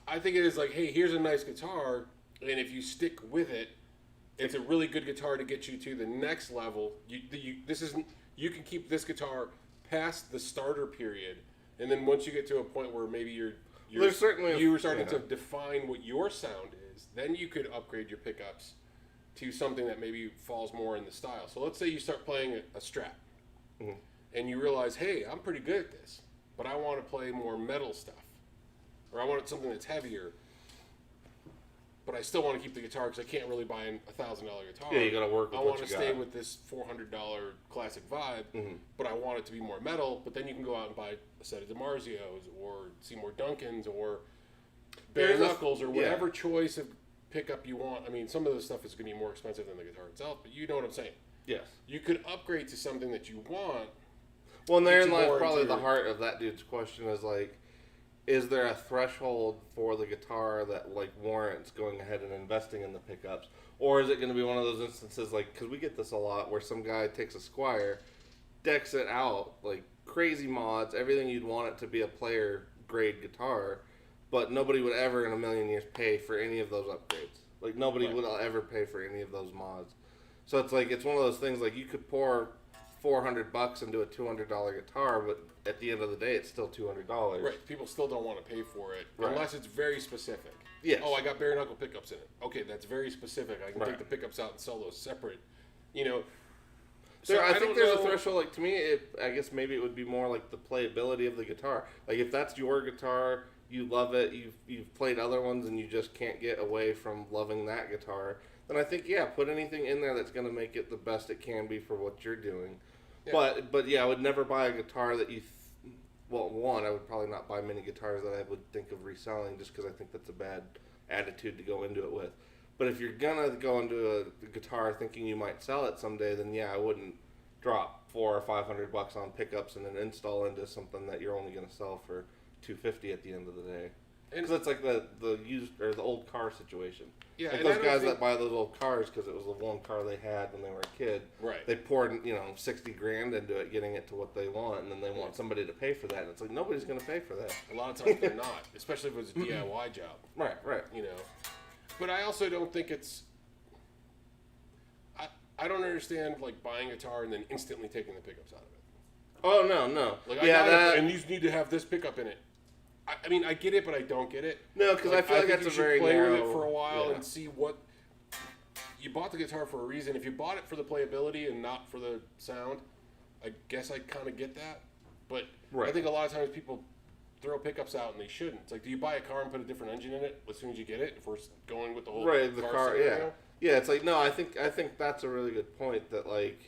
I think it is like, hey, here's a nice guitar, and if you stick with it, it's a really good guitar to get you to the next level. You can keep this guitar past the starter period, and then once you get to a point where maybe you're starting to define what your sound is, then you could upgrade your pickups to something that maybe falls more in the style. So let's say you start playing a Strat, and you realize, hey, I'm pretty good at this, but I want to play more metal stuff, or I want something that's heavier, but I still want to keep the guitar because I can't really buy a $1,000 guitar. Yeah, you got to work with I what want you to got. stay with this $400 classic vibe, but I want it to be more metal. But then you can go out and buy a set of DiMarzios or Seymour Duncans or bare knuckles or whatever choice of pickup you want. I mean, some of this stuff is going to be more expensive than the guitar itself, but you know what I'm saying. Yes. You could upgrade to something that you want. Well, and therein you lies more probably into the heart of that dude's question is like, is there a threshold for the guitar that like warrants going ahead and investing in the pickups, or is it going to be one of those instances like, because we get this a lot, where some guy takes a Squire, decks it out like crazy mods, everything you'd want it to be a player grade guitar, but nobody would ever in a million years pay for any of those upgrades. Like nobody would ever pay for any of those mods. So it's like, it's one of those things like you could pour $400 into a $200 guitar, but at the end of the day, it's still $200. Right. People still don't want to pay for it Right. unless it's very specific. Yes. Oh, I got bare knuckle pickups in it. Okay, that's very specific. I can Right. take the pickups out and sell those separate. You know. I think there's know. a threshold. Like to me, I guess maybe it would be more like the playability of the guitar. Like if that's your guitar, you love it. You've played other ones and you just can't get away from loving that guitar. Then I think put anything in there that's gonna make it the best it can be for what you're doing. Yeah. But I would never buy a guitar that one, I would probably not buy many guitars that I would think of reselling just because I think that's a bad attitude to go into it with. But if you're gonna go into a guitar thinking you might sell it someday, then I wouldn't drop $400 or $500 on pickups and then install into something that you're only gonna sell for $250 at the end of the day. Because it's like the used or the old car situation. Yeah, like those guys that buy those old cars because it was the one car they had when they were a kid. Right. They poured $60,000 into it, getting it to what they want, and then they want somebody to pay for that. And it's like nobody's going to pay for that. A lot of times they're not, especially if it's a DIY job. Right. But I also don't think it's. I don't understand like buying a guitar and then instantly taking the pickups out of it. Oh no. Like I got it, and you need to have this pickup in it. I mean, I get it, but I don't get it. No, because I feel like that's a very play narrow. with it for a while and see what. You bought the guitar for a reason. If you bought it for the playability and not for the sound, I guess I kind of get that. But I think a lot of times people throw pickups out and they shouldn't. It's like, do you buy a car and put a different engine in it as soon as you get it? If we're going with the whole the car, scenario? yeah. It's like no, I think that's a really good point. That like,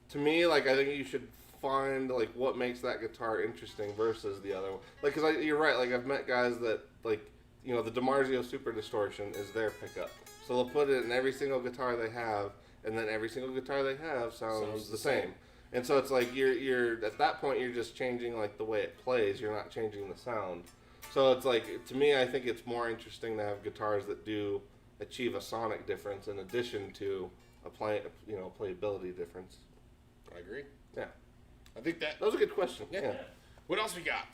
to me, like I think you should find like what makes that guitar interesting versus the other one. Like, because you're right. Like I've met guys that like the DiMarzio Super Distortion is their pickup, so they'll put it in every single guitar they have, and then every single guitar they have sounds the same. And so it's like you're at that point you're just changing like the way it plays. You're not changing the sound. So it's like to me, I think it's more interesting to have guitars that do achieve a sonic difference in addition to a playability difference. I agree. Yeah. I think that was a good question. Yeah. What else we got?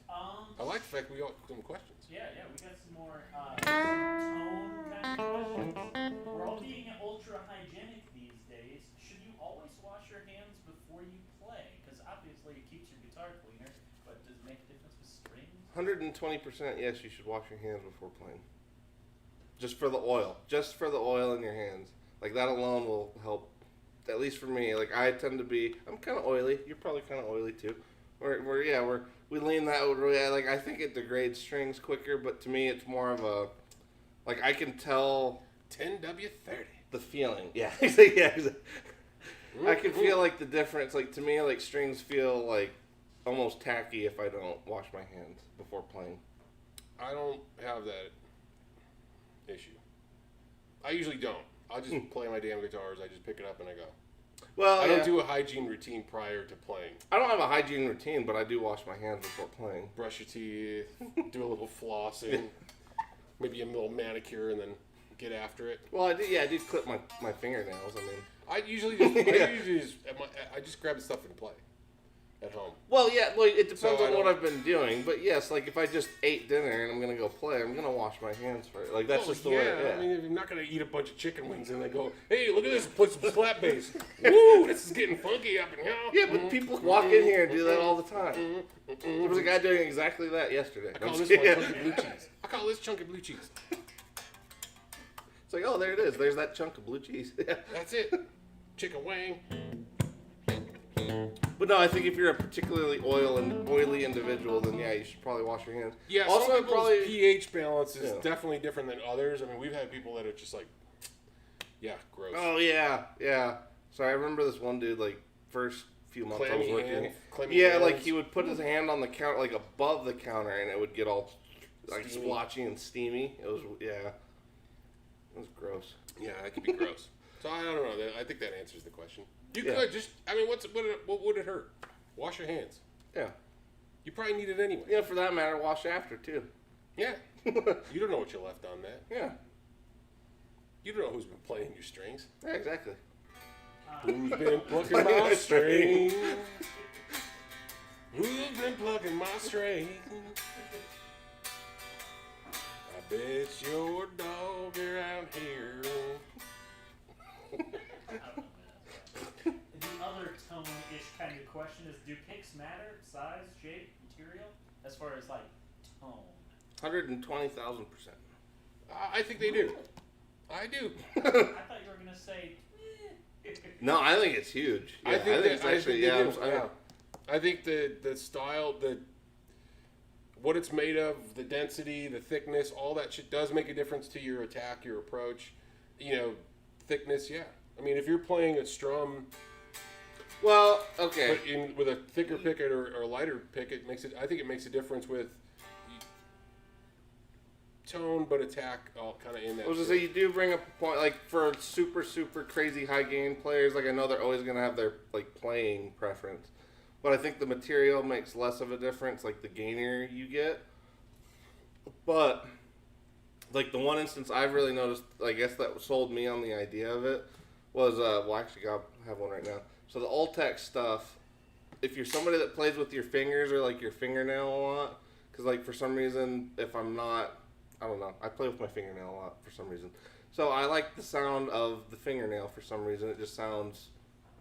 I like the fact we got some questions. Yeah, we got some more tone kind of questions. We're all being ultra hygienic these days. Should you always wash your hands before you play? Because obviously it keeps your guitar cleaner, but does it make a difference with strings? 120% yes, you should wash your hands before playing. Just for the oil. Just for the oil in your hands. Like that alone will help. At least for me, like I tend to be, I'm kind of oily. You're probably kind of oily too. We lean that way. Like I think it degrades strings quicker, but to me, it's more of a, like I can tell 10W30. the feeling. Yeah, yeah. I can feel like the difference. Like to me, like strings feel like almost tacky if I don't wash my hands before playing. I don't have that issue. I usually don't. I just play my damn guitars. I just pick it up and I go. Well, I don't do a hygiene routine prior to playing. I don't have a hygiene routine, but I do wash my hands before playing. Brush your teeth, do a little flossing, maybe a little manicure, and then get after it. Well, I did clip my fingernails. I mean, I usually just I just grab the stuff and play at home. Well, it depends on what I've been doing. But yes, like if I just ate dinner and I'm gonna go play, I'm gonna wash my hands first. Like that's just the way. Yeah. I mean, if you're not gonna eat a bunch of chicken wings and they go, hey, look at this, put some slap bass. Woo, this is getting funky up in here. Yeah, but people walk in here and do that all the time. There was a guy doing exactly that yesterday. I call this one chunky blue cheese. I call this chunky blue cheese. It's like, oh, there it is. There's that chunk of blue cheese. That's it. Chicken wing. But no, I think if you're a particularly oily individual, then you should probably wash your hands. Yeah, also some people's pH balance is definitely different than others. I mean, we've had people that are just like, gross. Oh yeah. So I remember this one dude, like first few months I was working. Like he would put his hand on the counter, like above the counter, and it would get all like splotchy and steamy. It was It was gross. Yeah, that could be gross. So I don't know. I think that answers the question. You could just. I mean, what would it hurt? Wash your hands. Yeah. You probably need it anyway. Yeah, for that matter, wash after too. Yeah. You don't know what you left on that. Yeah. You don't know who's been playing your strings. Yeah, exactly. Who's been plucking my string? Who's been plucking my string? I bet your dog around here. The other tone-ish kind of question is, do picks matter? Size, shape, material? As far as, like, tone. 120,000%. I think they do. I do. I thought you were going to say, No, I think it's huge. Yeah, I think it's actually, I think the style, what it's made of, the density, the thickness, all that shit does make a difference to your attack, your approach. You know, thickness, yeah. I mean, if you're playing a strum, well, okay, but with a thicker picket or a lighter picket, I think it makes a difference with tone, but attack, all kind of in that. I was gonna say, you do bring up a point, like for super crazy high gain players, like I know they're always gonna have their like playing preference, but I think the material makes less of a difference, like the gainer you get. But like the one instance I've really noticed, I guess that sold me on the idea of it was well, actually, I have one right now. So the Ultex stuff, if you're somebody that plays with your fingers or like your fingernail a lot, because like for some reason, if I'm not, I don't know, I play with my fingernail a lot for some reason. So I like the sound of the fingernail for some reason. It just sounds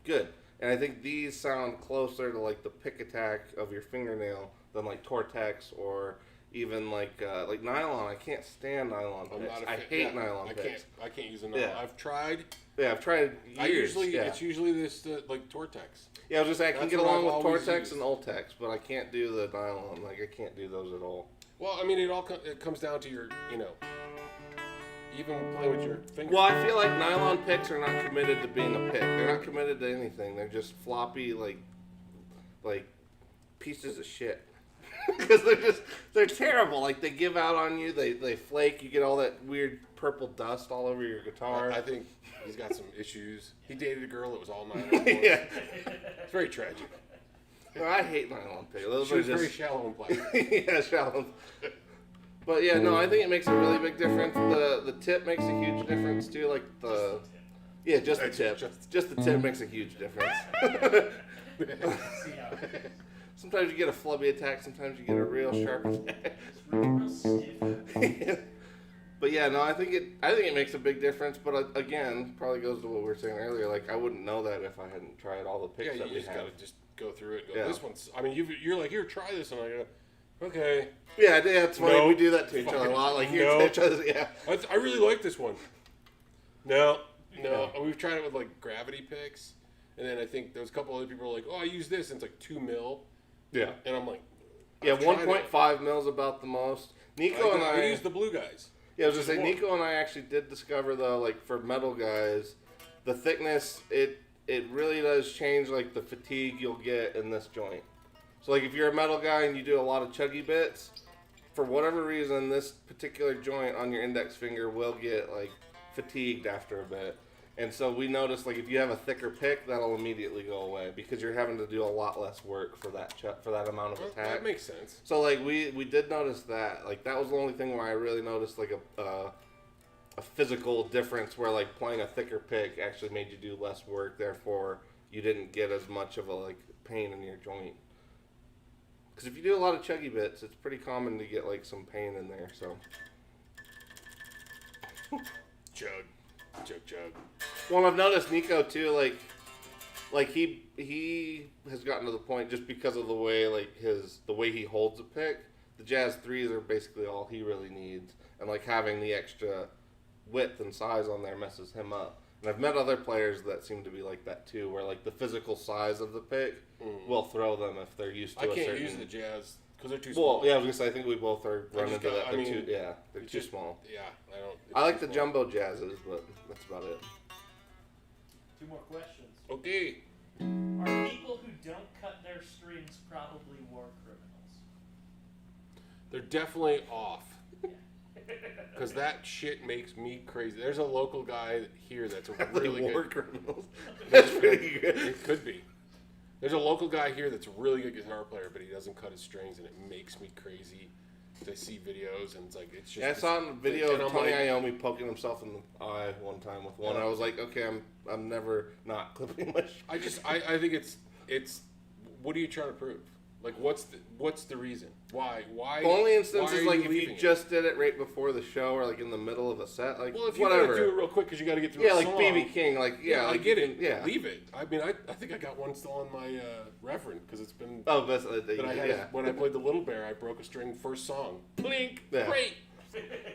good. And I think these sound closer to like the pick attack of your fingernail than like Tortex or even like nylon. I can't stand nylon picks. I hate nylon picks. I can't use a nylon. Yeah. I've tried. Yeah, I've tried years. It's usually this like Tortex. Yeah, I was just saying I can get along with Tortex and Ultex, but I can't do the nylon. Like I can't do those at all. Well, I mean, it comes down to your, even playing with your finger. Well, I feel like nylon picks are not committed to being a pick. They're not committed to anything. They're just floppy, like pieces of shit. Because they're terrible. Like they give out on you. They flake. You get all that weird purple dust all over your guitar. I think he's got some issues. He dated a girl that was all nylon. Yeah, it's very tragic. Well, I hate nylon picks. She was very shallow and plastic. Yeah, shallow. But yeah, no, I think it makes a really big difference. The tip makes a huge difference too. Like just the tip. Just the tip makes a huge difference. Sometimes you get a flubby attack. Sometimes you get a real sharp attack. Real stiff. But yeah, no, I think it makes a big difference. But again, probably goes to what we were saying earlier. Like I wouldn't know that if I hadn't tried all the picks that we have. Yeah, you just gotta just go through it. This one's. I mean, you're like, here, try this, and I go, okay. Yeah, it's funny. We do that to each other a lot. Like each other. Yeah. I really like this one. No. We've tried it with like gravity picks, and then I think there was a couple other people who were like, oh, I use this, and it's like 2 mil. Yeah. And I'm like, yeah, 1.5 mil is about the most. Nico and I use the blue guys. Yeah, I was gonna say Nico and I actually did discover though, like for metal guys, the thickness it really does change like the fatigue you'll get in this joint. So like if you're a metal guy and you do a lot of chuggy bits, for whatever reason this particular joint on your index finger will get like fatigued after a bit. And so we noticed like if you have a thicker pick, that'll immediately go away because you're having to do a lot less work for that amount of attack. That makes sense. So like we did notice that. Like that was the only thing where I really noticed like a physical difference where like playing a thicker pick actually made you do less work, therefore you didn't get as much of a like pain in your joint. Because if you do a lot of chuggy bits, it's pretty common to get like some pain in there. So Chug. Well, I've noticed Nico too. Like he has gotten to the point just because of the way the way he holds a pick. The Jazz 3s are basically all he really needs, and like having the extra width and size on there messes him up. And I've met other players that seem to be like that too, where like the physical size of the pick will throw them if they're used to. I can't use the Jazz because they're too small. Well, yeah, I was gonna say I think we both are running into that. They're too small. Yeah, I don't. I like the jumbo Jazzes, but that's about it. 2 more questions. Okay. Are people who don't cut their strings probably war criminals? They're definitely off. Because that shit makes me crazy. There's a local guy here that's a really war good... criminals. That's pretty good. It could be. There's a local guy here that's a really good guitar player, but he doesn't cut his strings, and it makes me crazy. I see videos, and it's like, it's just... Yeah, I saw in a video of Tony Iommi poking himself in the eye one time with one. I was like, okay, I'm never not clipping my strings. I think it's... What are you trying to prove? Like, what's the reason? Why? The only instance is like if you just did it right before the show or like in the middle of a set, like well, if you whatever. gotta do it real quick because you gotta get through a song. Yeah, like BB King, like I get it. Yeah, leave it. I mean, I think I got one still on my reference because it's been. Oh, but I had when I played the Little Bear, I broke a string first song. Blink. Yeah. Great.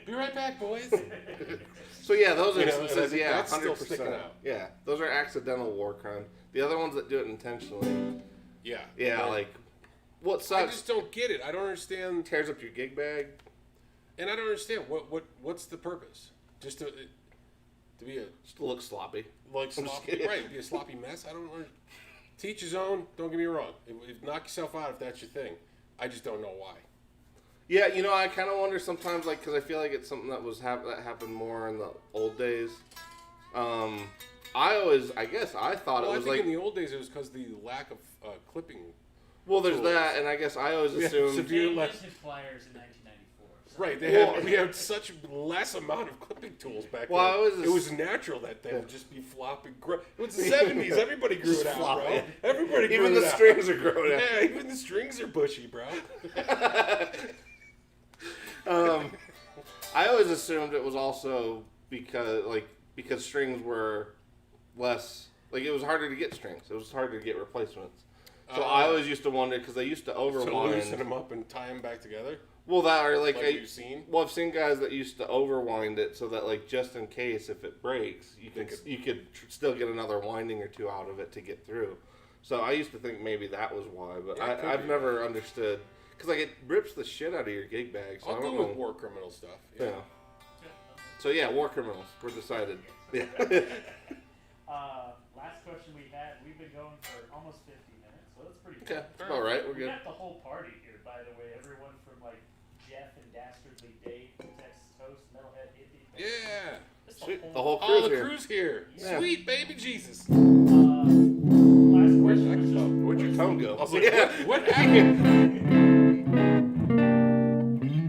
Be right back, boys. So yeah, those You know, instances, and I think yeah, that's still 100%. sticking out. Yeah, those are accidental war crimes. The other ones that do it intentionally, Yeah. yeah, And like what I sucks just don't get it. I don't understand, tears up your gig bag. and I don't understand what's the purpose? Just to be a Just to look sloppy. like I'm just sloppy, kidding. right? Be a sloppy mess. I don't know. Teach his own. Don't get me wrong. Knock yourself out if that's your thing. I just don't know why. Yeah, you know, I kind of wonder sometimes, like, because I feel like it's something that that happened more in the old days. I guess I thought Well, it I was think like, in the old days it was because the lack of clipping. well, there's tools. that, and I guess I always Yeah, assumed. severe They less. invented pliers in 1994. So. Right, we had such less amount of clipping tools back Well, then. It was natural that they would just be flopping. It was the 70s. Everybody grew it out, bro. flopping. Everybody grew Even it the out. strings are growing out. Yeah, even the strings are bushy, bro. I always assumed it was also because strings were less, like, it was harder to get strings. It was harder to get replacements. So I always used to wonder, because they used to So overwind. loosen them up and tie them back together. Well, that or like You've seen. well, I've seen guys that used to overwind it so that, like, just in case if it breaks, you could still get another winding or two out of it to get through. So I used to think maybe that was why, but Yeah, it could I've be. never understood, because like it rips the shit out of your gig bag. So I'll I don't go know. with war criminal stuff. Yeah. So yeah, war criminals. We're decided. Yeah. Last question we had. We've been going for almost 50 minutes, so that's pretty Okay, good. that's about right. We're We good. got the whole party here, by the way. Everyone from like Jeff and Dastardly Dave, Texas Toast, Metalhead Hippie. Yeah. Just Sweet. whole- The whole All crew's the here. crew's here. Yeah. Sweet baby Jesus. Last question. Where'd your tone go? I was like, Yeah. what happened?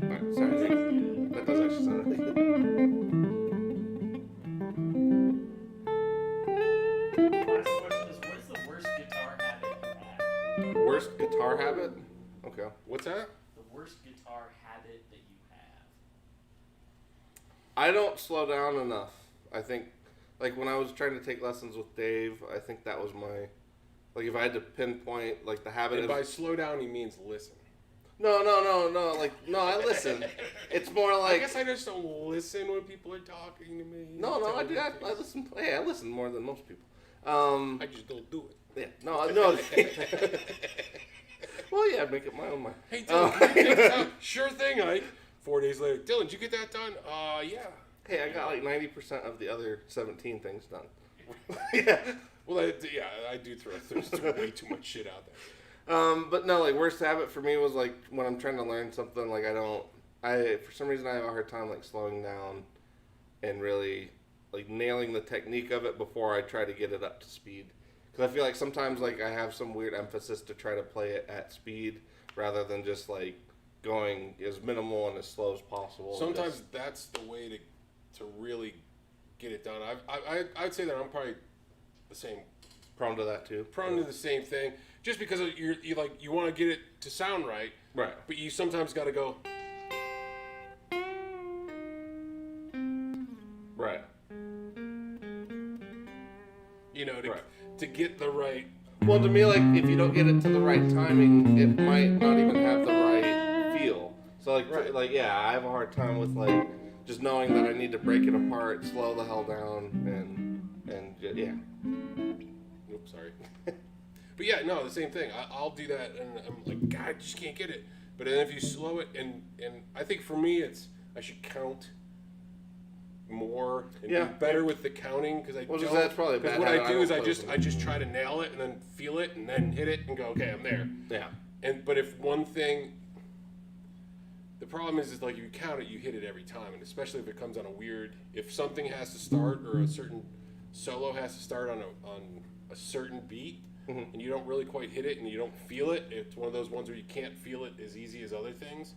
Alright, sorry. That does actually sound really good. Last question is, what's the worst guitar habit you have? Worst guitar habit? Okay. What's that? The worst guitar habit that you have. I don't slow down enough. I think, like, when I was trying to take lessons with Dave, I think that was my, like, if I had to pinpoint, like, the habit And of... by slow down, he means listen. No, like, no, I listen. It's more I like... guess I just don't listen when people are talking to me. No, I telling do. me I things. listen. Hey, I listen more than most people. I just don't do it. Yeah, no. Well, yeah, I'd make it my own mind. Hey, Dylan, can you take this out? Sure thing, Ike. 4 days later, Dylan, did you get that done? Yeah. Hey, I got like 90% of the other 17 things done. Yeah. Well, I do throw way too much shit out there. But no, like, worst habit for me was like when I'm trying to learn something, like for some reason I have a hard time like slowing down and really like nailing the technique of it before I try to get it up to speed. Because I feel like sometimes like I have some weird emphasis to try to play it at speed rather than just like going as minimal and as slow as possible. Sometimes that's the way to really get it done. I'd say that I'm probably the same, prone to that too. prone to the same thing. Just because you want to get it to sound right, Right. but you sometimes got to go. Right. You know, Right. to get the right. Well, to me, like, if you don't get it to the right timing, it might not even have the right feel. So, like, Right. like, yeah, I have a hard time with, like, just knowing that I need to break it apart, slow the hell down, and yeah. Oops, sorry. But yeah, no, the same thing. I'll do that, and I'm like, God, I just can't get it. But then if you slow it, and I think for me, I should count more and Yeah. be better with the counting because I Well, don't. that's probably a Because bad what habit. I do is don't I play with just try to nail it and then feel it and then hit it and go, okay, I'm there. Yeah. But if one thing, the problem is like you count it, you hit it every time, and especially if it comes on a weird. If something has to start or a certain solo has to start on a certain beat, and you don't really quite hit it and you don't feel it, it's one of those ones where you can't feel it as easy as other things.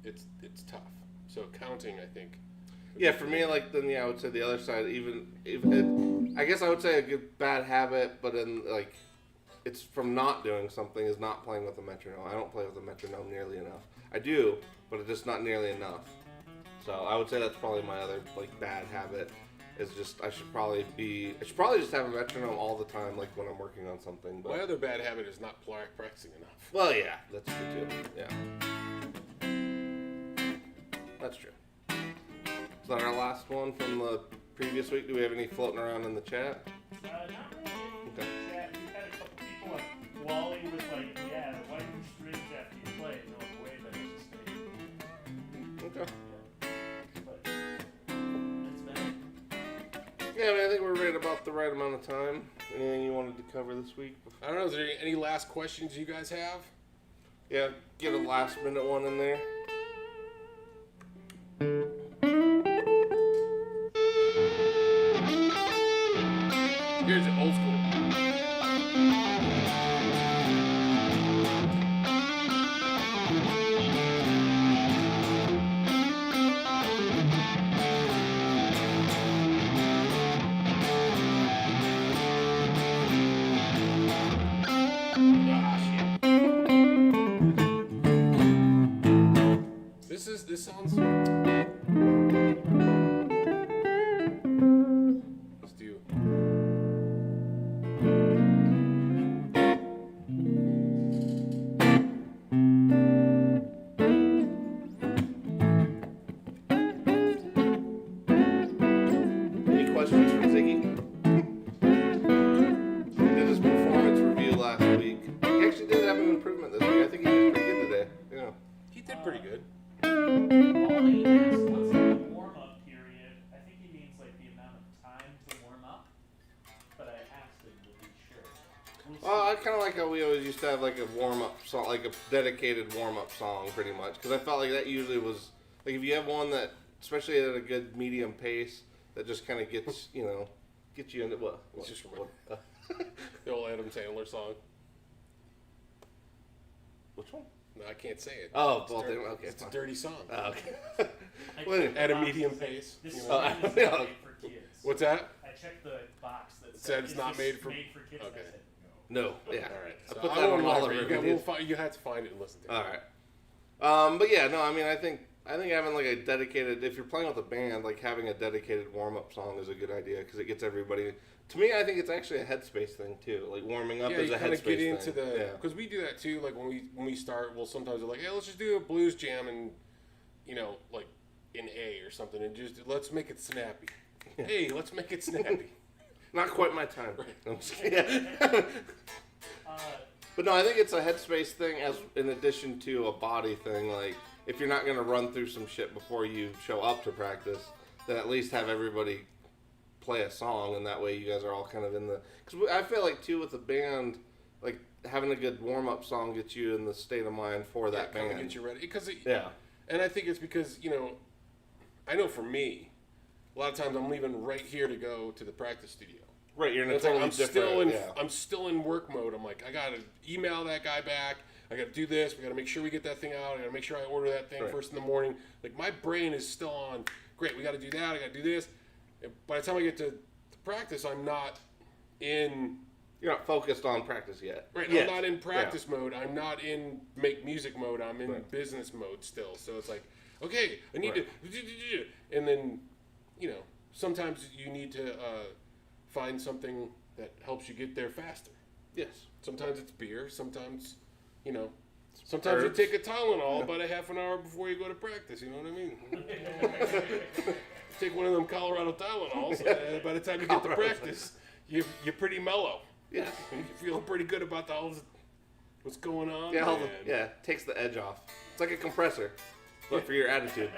It's tough. So counting, I think. Yeah, for me, like, then, yeah, I would say the other side, I guess I would say a good bad habit, but in, like, it's from not doing something is not playing with a metronome. I don't play with a metronome nearly enough. I do, but it's just not nearly enough. So I would say that's probably my other, like, bad habit. Is just I should probably just have a metronome all the time, like when I'm working on something. But My other bad habit is not practicing enough. well, yeah, that's true too. Yeah. That's true. Is that our last one from the previous week? Do we have any floating around in the chat? Not really. Okay. Chat, we had a couple people like Wally was like, yeah, why do you strings after you play? No way, but it's just Okay. But that's been it. Yeah, I mean, I think we're right about the right amount of time. Anything you wanted to cover this week? I don't know. Is there any last questions you guys have? Yeah, get a last minute one in there. Here's the old school. This sounds. Let's do. Any questions from Ziggy? He did his performance review last week. He actually did have an improvement this week. I think he did pretty good today. Yeah. He did pretty good. Wally asked, what's the warm-up period? I think he means like the amount of time to warm up. But I asked him to be sure. Well, I kind of like how we always used to have like a warm-up song, like a dedicated warm-up song, pretty much. Because I felt like that usually was like if you have one that, especially at a good medium pace, that just kind of gets gets you into what? It's just remember the old Adam Sandler song. Which one? No, I can't say it. Oh, It's well, dirty. okay. It's a Fine. dirty song. Oh, okay. I Well, checked the at a box medium that said, pace, This you is know. not Yeah. made for kids. What's that? I checked the box that Said it's "Is not this made for-" kids. Okay. And I said, No, yeah. All right. I So put I that on won't all lie of for our you. videos. You have to find it and listen to it. All right. But yeah, no, I mean, I think having like a dedicated, if you're playing with a band, like having a dedicated warm up song is a good idea because it gets everybody. To me, I think it's actually a headspace thing too. Like warming up Yeah, is you a kind headspace of get thing. into the Yeah. because we do that too. Like when we start, we'll sometimes be like, hey, let's just do a blues jam and like in A or something, and just let's make it snappy. Hey, let's make it snappy. Not quite my time. Right. I'm just kidding. But no, I think it's a headspace thing as in addition to a body thing. Like if you're not gonna run through some shit before you show up to practice, then at least have everybody play a song, and that way you guys are all kind of in the. Because I feel like too with a band, like having a good warm up song gets you in the state of mind for that kind of band. get you ready because Yeah. And I think it's because I know for me, a lot of times I'm leaving right here to go to the practice studio. Right, you're in a It's like totally I'm different. still in yeah. I'm still in work mode. I'm like I gotta email that guy back. I gotta do this. We gotta make sure we get that thing out. I gotta make sure I order that thing Right. first in the morning. Like my brain is still on. Great, we gotta do that. I gotta do this. And by the time I get to practice, I'm not in. You're not focused on practice yet. Right, Yet. I'm not in practice mode. I'm not in make music mode. I'm in Right. business mode still. So it's like, okay, I need Right. to, and then, sometimes you need to find something that helps you get there faster. Yes. Sometimes it's beer. Sometimes, sometimes Herbs. you take a Tylenol about a half an hour before you go to practice. You know what I mean? Take one of them Colorado Tylenols. By the time you get to practice, you're pretty mellow. Yeah. You feel pretty good about what's going on. Yeah, and takes the edge off. It's like a compressor, but for your attitude.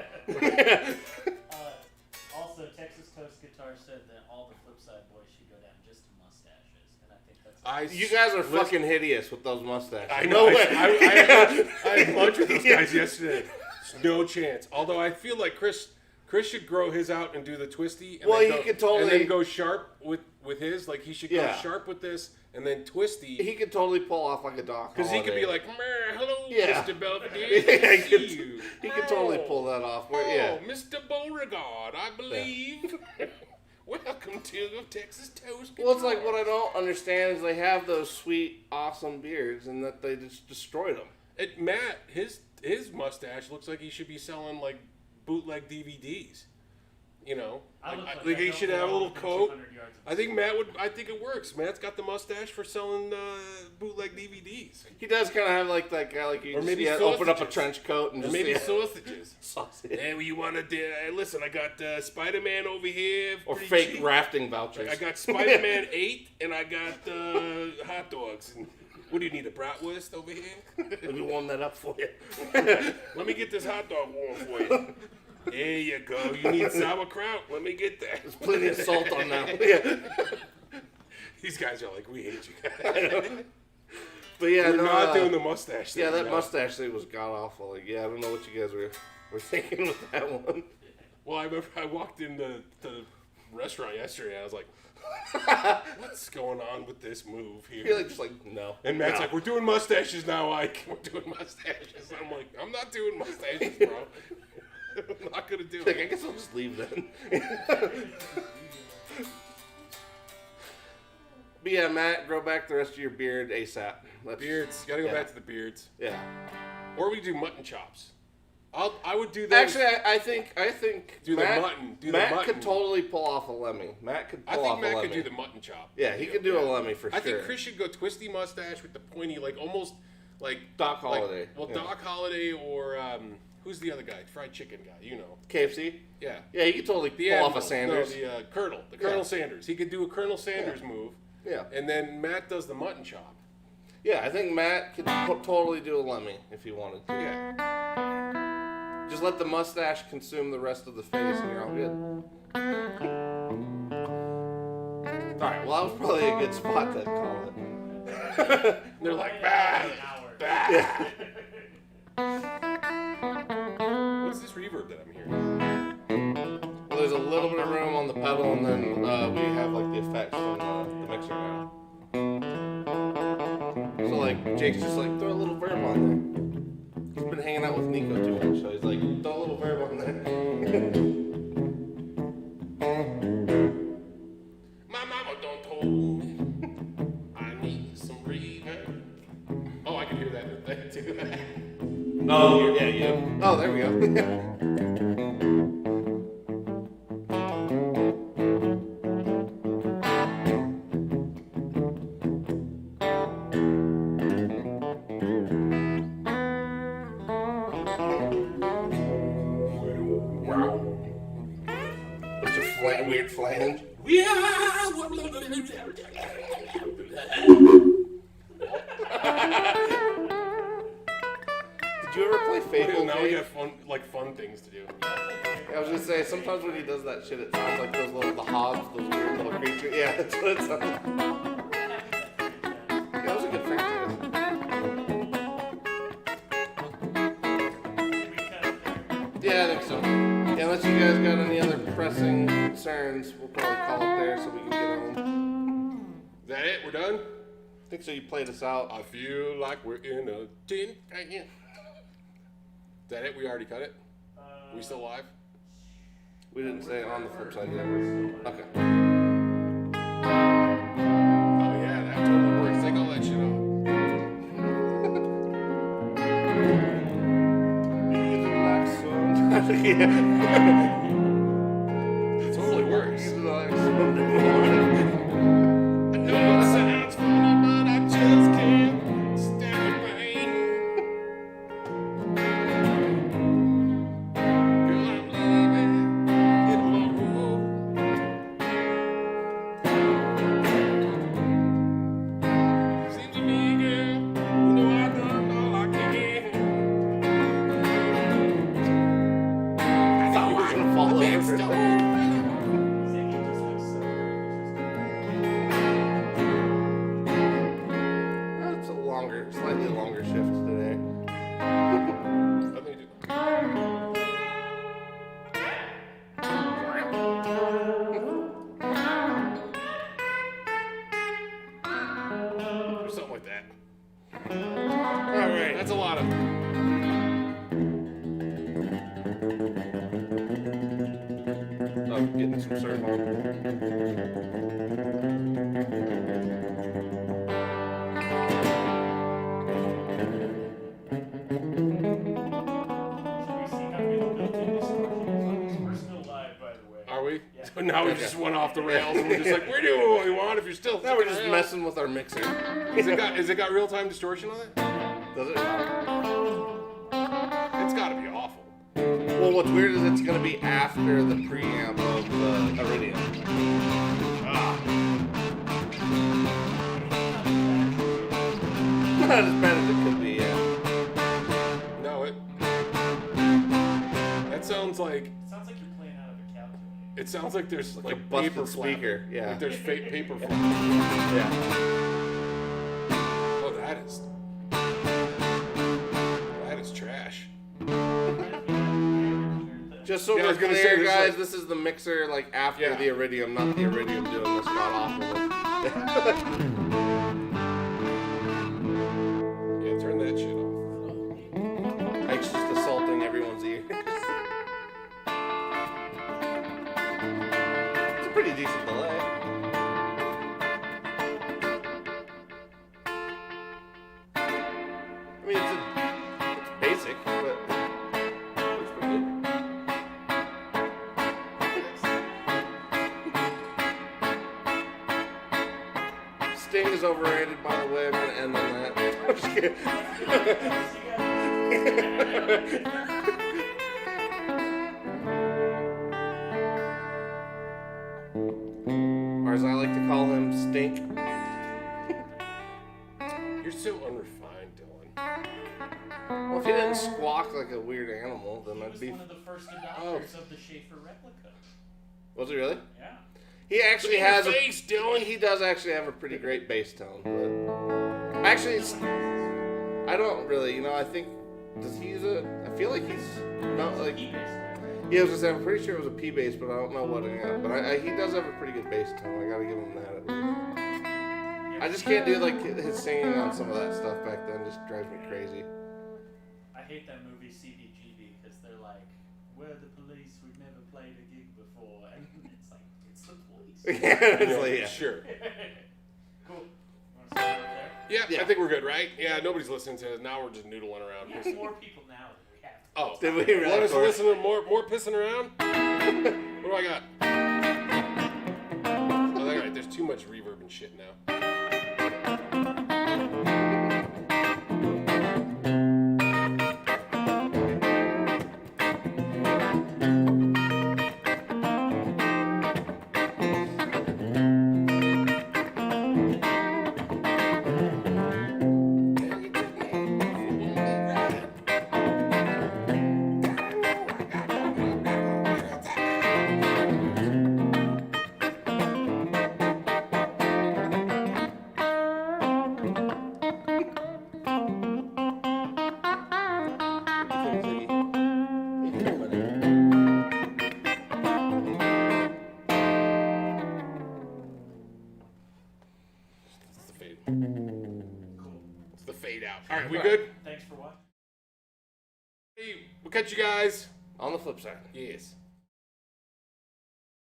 Also, Texas Toast Guitar said that all the Flipside boys should go down just to mustaches, and I think that's. You guys are fucking hideous with those mustaches. I know. No way. I had lunch with those guys yesterday. There's no chance. Although I feel like Chris should grow his out and do the twisty. And Well, then he go, could totally- and then go sharp with his. Like he should go Yeah. sharp with this and then twisty. He could totally pull off like a Doc. Because he could be Holiday. like, hello, Yeah. Mr. Belvedere. Yeah, Good to see you. he could totally pull that off. Yeah. Oh, Mr. Beauregard, I believe. Welcome to Texas Toast Guitar. Well, it's like what I don't understand is they have those sweet, awesome beards, and that they just destroyed them. Matt, his mustache looks like he should be selling like bootleg DVDs. You know, I look like like he I should don't have a little belong coat. within 200 yards of I think Matt would. I think it works. Matt's got the mustache for selling bootleg DVDs. He does kind of have like that guy, like you Or just maybe open up a sausages. trench coat and Or just maybe sausages. sausage. Hey, you want to? Listen, I got Spider-Man over here. Or pretty fake cheap. rafting vouchers. I got Spider-Man 8, and I got hot dogs. And what do you need, a bratwurst over here? Let me warm that up for you. Let me get this hot dog warm for you. There you go. You need sauerkraut? Let me get that. There's plenty of salt on that. Yeah. These guys are like, we hate you guys. But yeah, We're no, not doing the mustache thing. yeah, that no. mustache thing was god awful. Like, yeah, I don't know what you guys were thinking with that one. Well, I remember I walked into the restaurant yesterday, and I was like, what's going on with this move here? You're like, just like, no. And Matt's no. like, we're doing mustaches now, Ike. We're doing mustaches. I'm like, I'm not doing mustaches, bro. I'm not going to do Like, I it. guess I'll just leave then. But yeah, Matt, grow back the rest of your beard ASAP. Beards. Got to go Yeah. back to the beards. Yeah. Or we do mutton chops. I would do that. Actually, I think Do the Matt, mutton. Do the Matt mutton. could totally pull off a Lemmy. Matt could I pull think off Matt a Lemmy. could do the mutton chop. Yeah, he could do a Lemmy for sure. I think Chris should go twisty mustache with the pointy, like almost like Doc Holliday. Well, Yeah. Doc Holliday or who's the other guy? Fried chicken guy. You know. KFC? Yeah. Yeah, he could totally The pull off Admiral. a Sanders. No, the Colonel. The Colonel Sanders. He could do a Colonel Sanders move. Yeah. And then Matt does the mutton chop. Yeah, I think Matt could totally do a Lemmy if he wanted to. Yeah. Just let the mustache consume the rest of the face and you're all good. Alright, well that was probably a good spot to call it. And they're like, An bah, hour. bah. What's this reverb that I'm hearing? Well, there's a little bit of room on the pedal and then we have like the effects from the mixer now. So like, Jake's just like, throw a little verb on there. He's been hanging out with Nico too much, so he's like, throw a little verb on there. My mama done told me I need some reverb. Oh, I can hear that in the thing too. Oh, yeah, yeah. Oh, there we go. It's a weird flange. Did you ever play Fable? Now we Jake? got fun things to do. I was gonna say, sometimes when he does that shit, it sounds like the hogs, those weird little creatures. Yeah, that's what it sounds like. Yeah, that was a good franchise. Yeah, I think so. Yeah, unless you guys got any other pressing concerns, we'll probably call it there so we can get home. Is that it? We're done? I think so. You played us out. I feel like we're in a tin can. Is that it? We already cut it? We still live? We didn't say it on the flip side yet. Okay. Oh yeah, that totally works. Take all that shit off. Yeah. It totally works. Relax. I know it sounds funny, but I just can't stand the rain. Girl, I'm leaving tomorrow. Seems to me, girl, you know I've done all I can. I thought we were gonna fall over. It's a slightly longer shift today. I think you do. Or something like that. Alright, that's a lot of. Oh, getting some surf on. We're still live, by the way. Are Are we? Yeah. So now we just went off the rails and we're just like, we're doing what we want if you're still Now we're fucking just around. messing with our mixer. Has it got real-time distortion on it? Does it? It's gotta be awful. Well, what's weird is it's going to be after the preamp of the Iridium. Not as bad as it could be, yeah. No, that sounds like, It sounds like you're playing out of a calculator. it sounds like there's Like like a busted paper speaker, flapping. yeah. Like there's fake paper flapping. Yeah. Oh, that is trash. Just so Yeah, I we're was gonna say, clear, this is guys, like- this is the mixer like after Yeah. the Iridium, not the Iridium doing this god awful. Yeah, turn that shit off. Mike's just assaulting everyone's ear. It's a pretty decent delay. I mean, it's basic, but it's pretty good. Sting is overrated, by the way. I'm gonna end on that. I'm just kidding. Or as I like to call him, Stink. You're so unrefined, Dylan. Well, if he didn't squawk like a weird animal, then He that'd was be. one of the first adopters of the Schaefer replica. Was he really? Yeah. He actually In your has face, Dylan. He does actually have a pretty great bass tone, but actually, I don't really. I think does he use a? I feel like he's not like. Yeah, I was gonna say, I'm pretty sure it was a P bass, but I don't know what it is. But he does have a pretty good bass tone. I gotta give him that at least. I just can't do like his singing on some of that stuff back then. Just drives me crazy. I hate that movie CBGB because they're like, we're the police, we've never played a gig before, and it's like, it's the police. Yeah, it's like, yeah. Sure. Cool. You want to start right there? Yeah, Yeah. I think we're good, right? Yeah, nobody's listening to it. Now we're just noodling around. We have more people now than we have. Oh, Did we really? want us to listen to more pissing around? What do I got? Oh, that's right. There's too much reverb and shit now. It's the fade. Cool. It's the fade out. All right, we good? Thanks for watching. Hey, we'll catch you guys. On the flip side. Yes.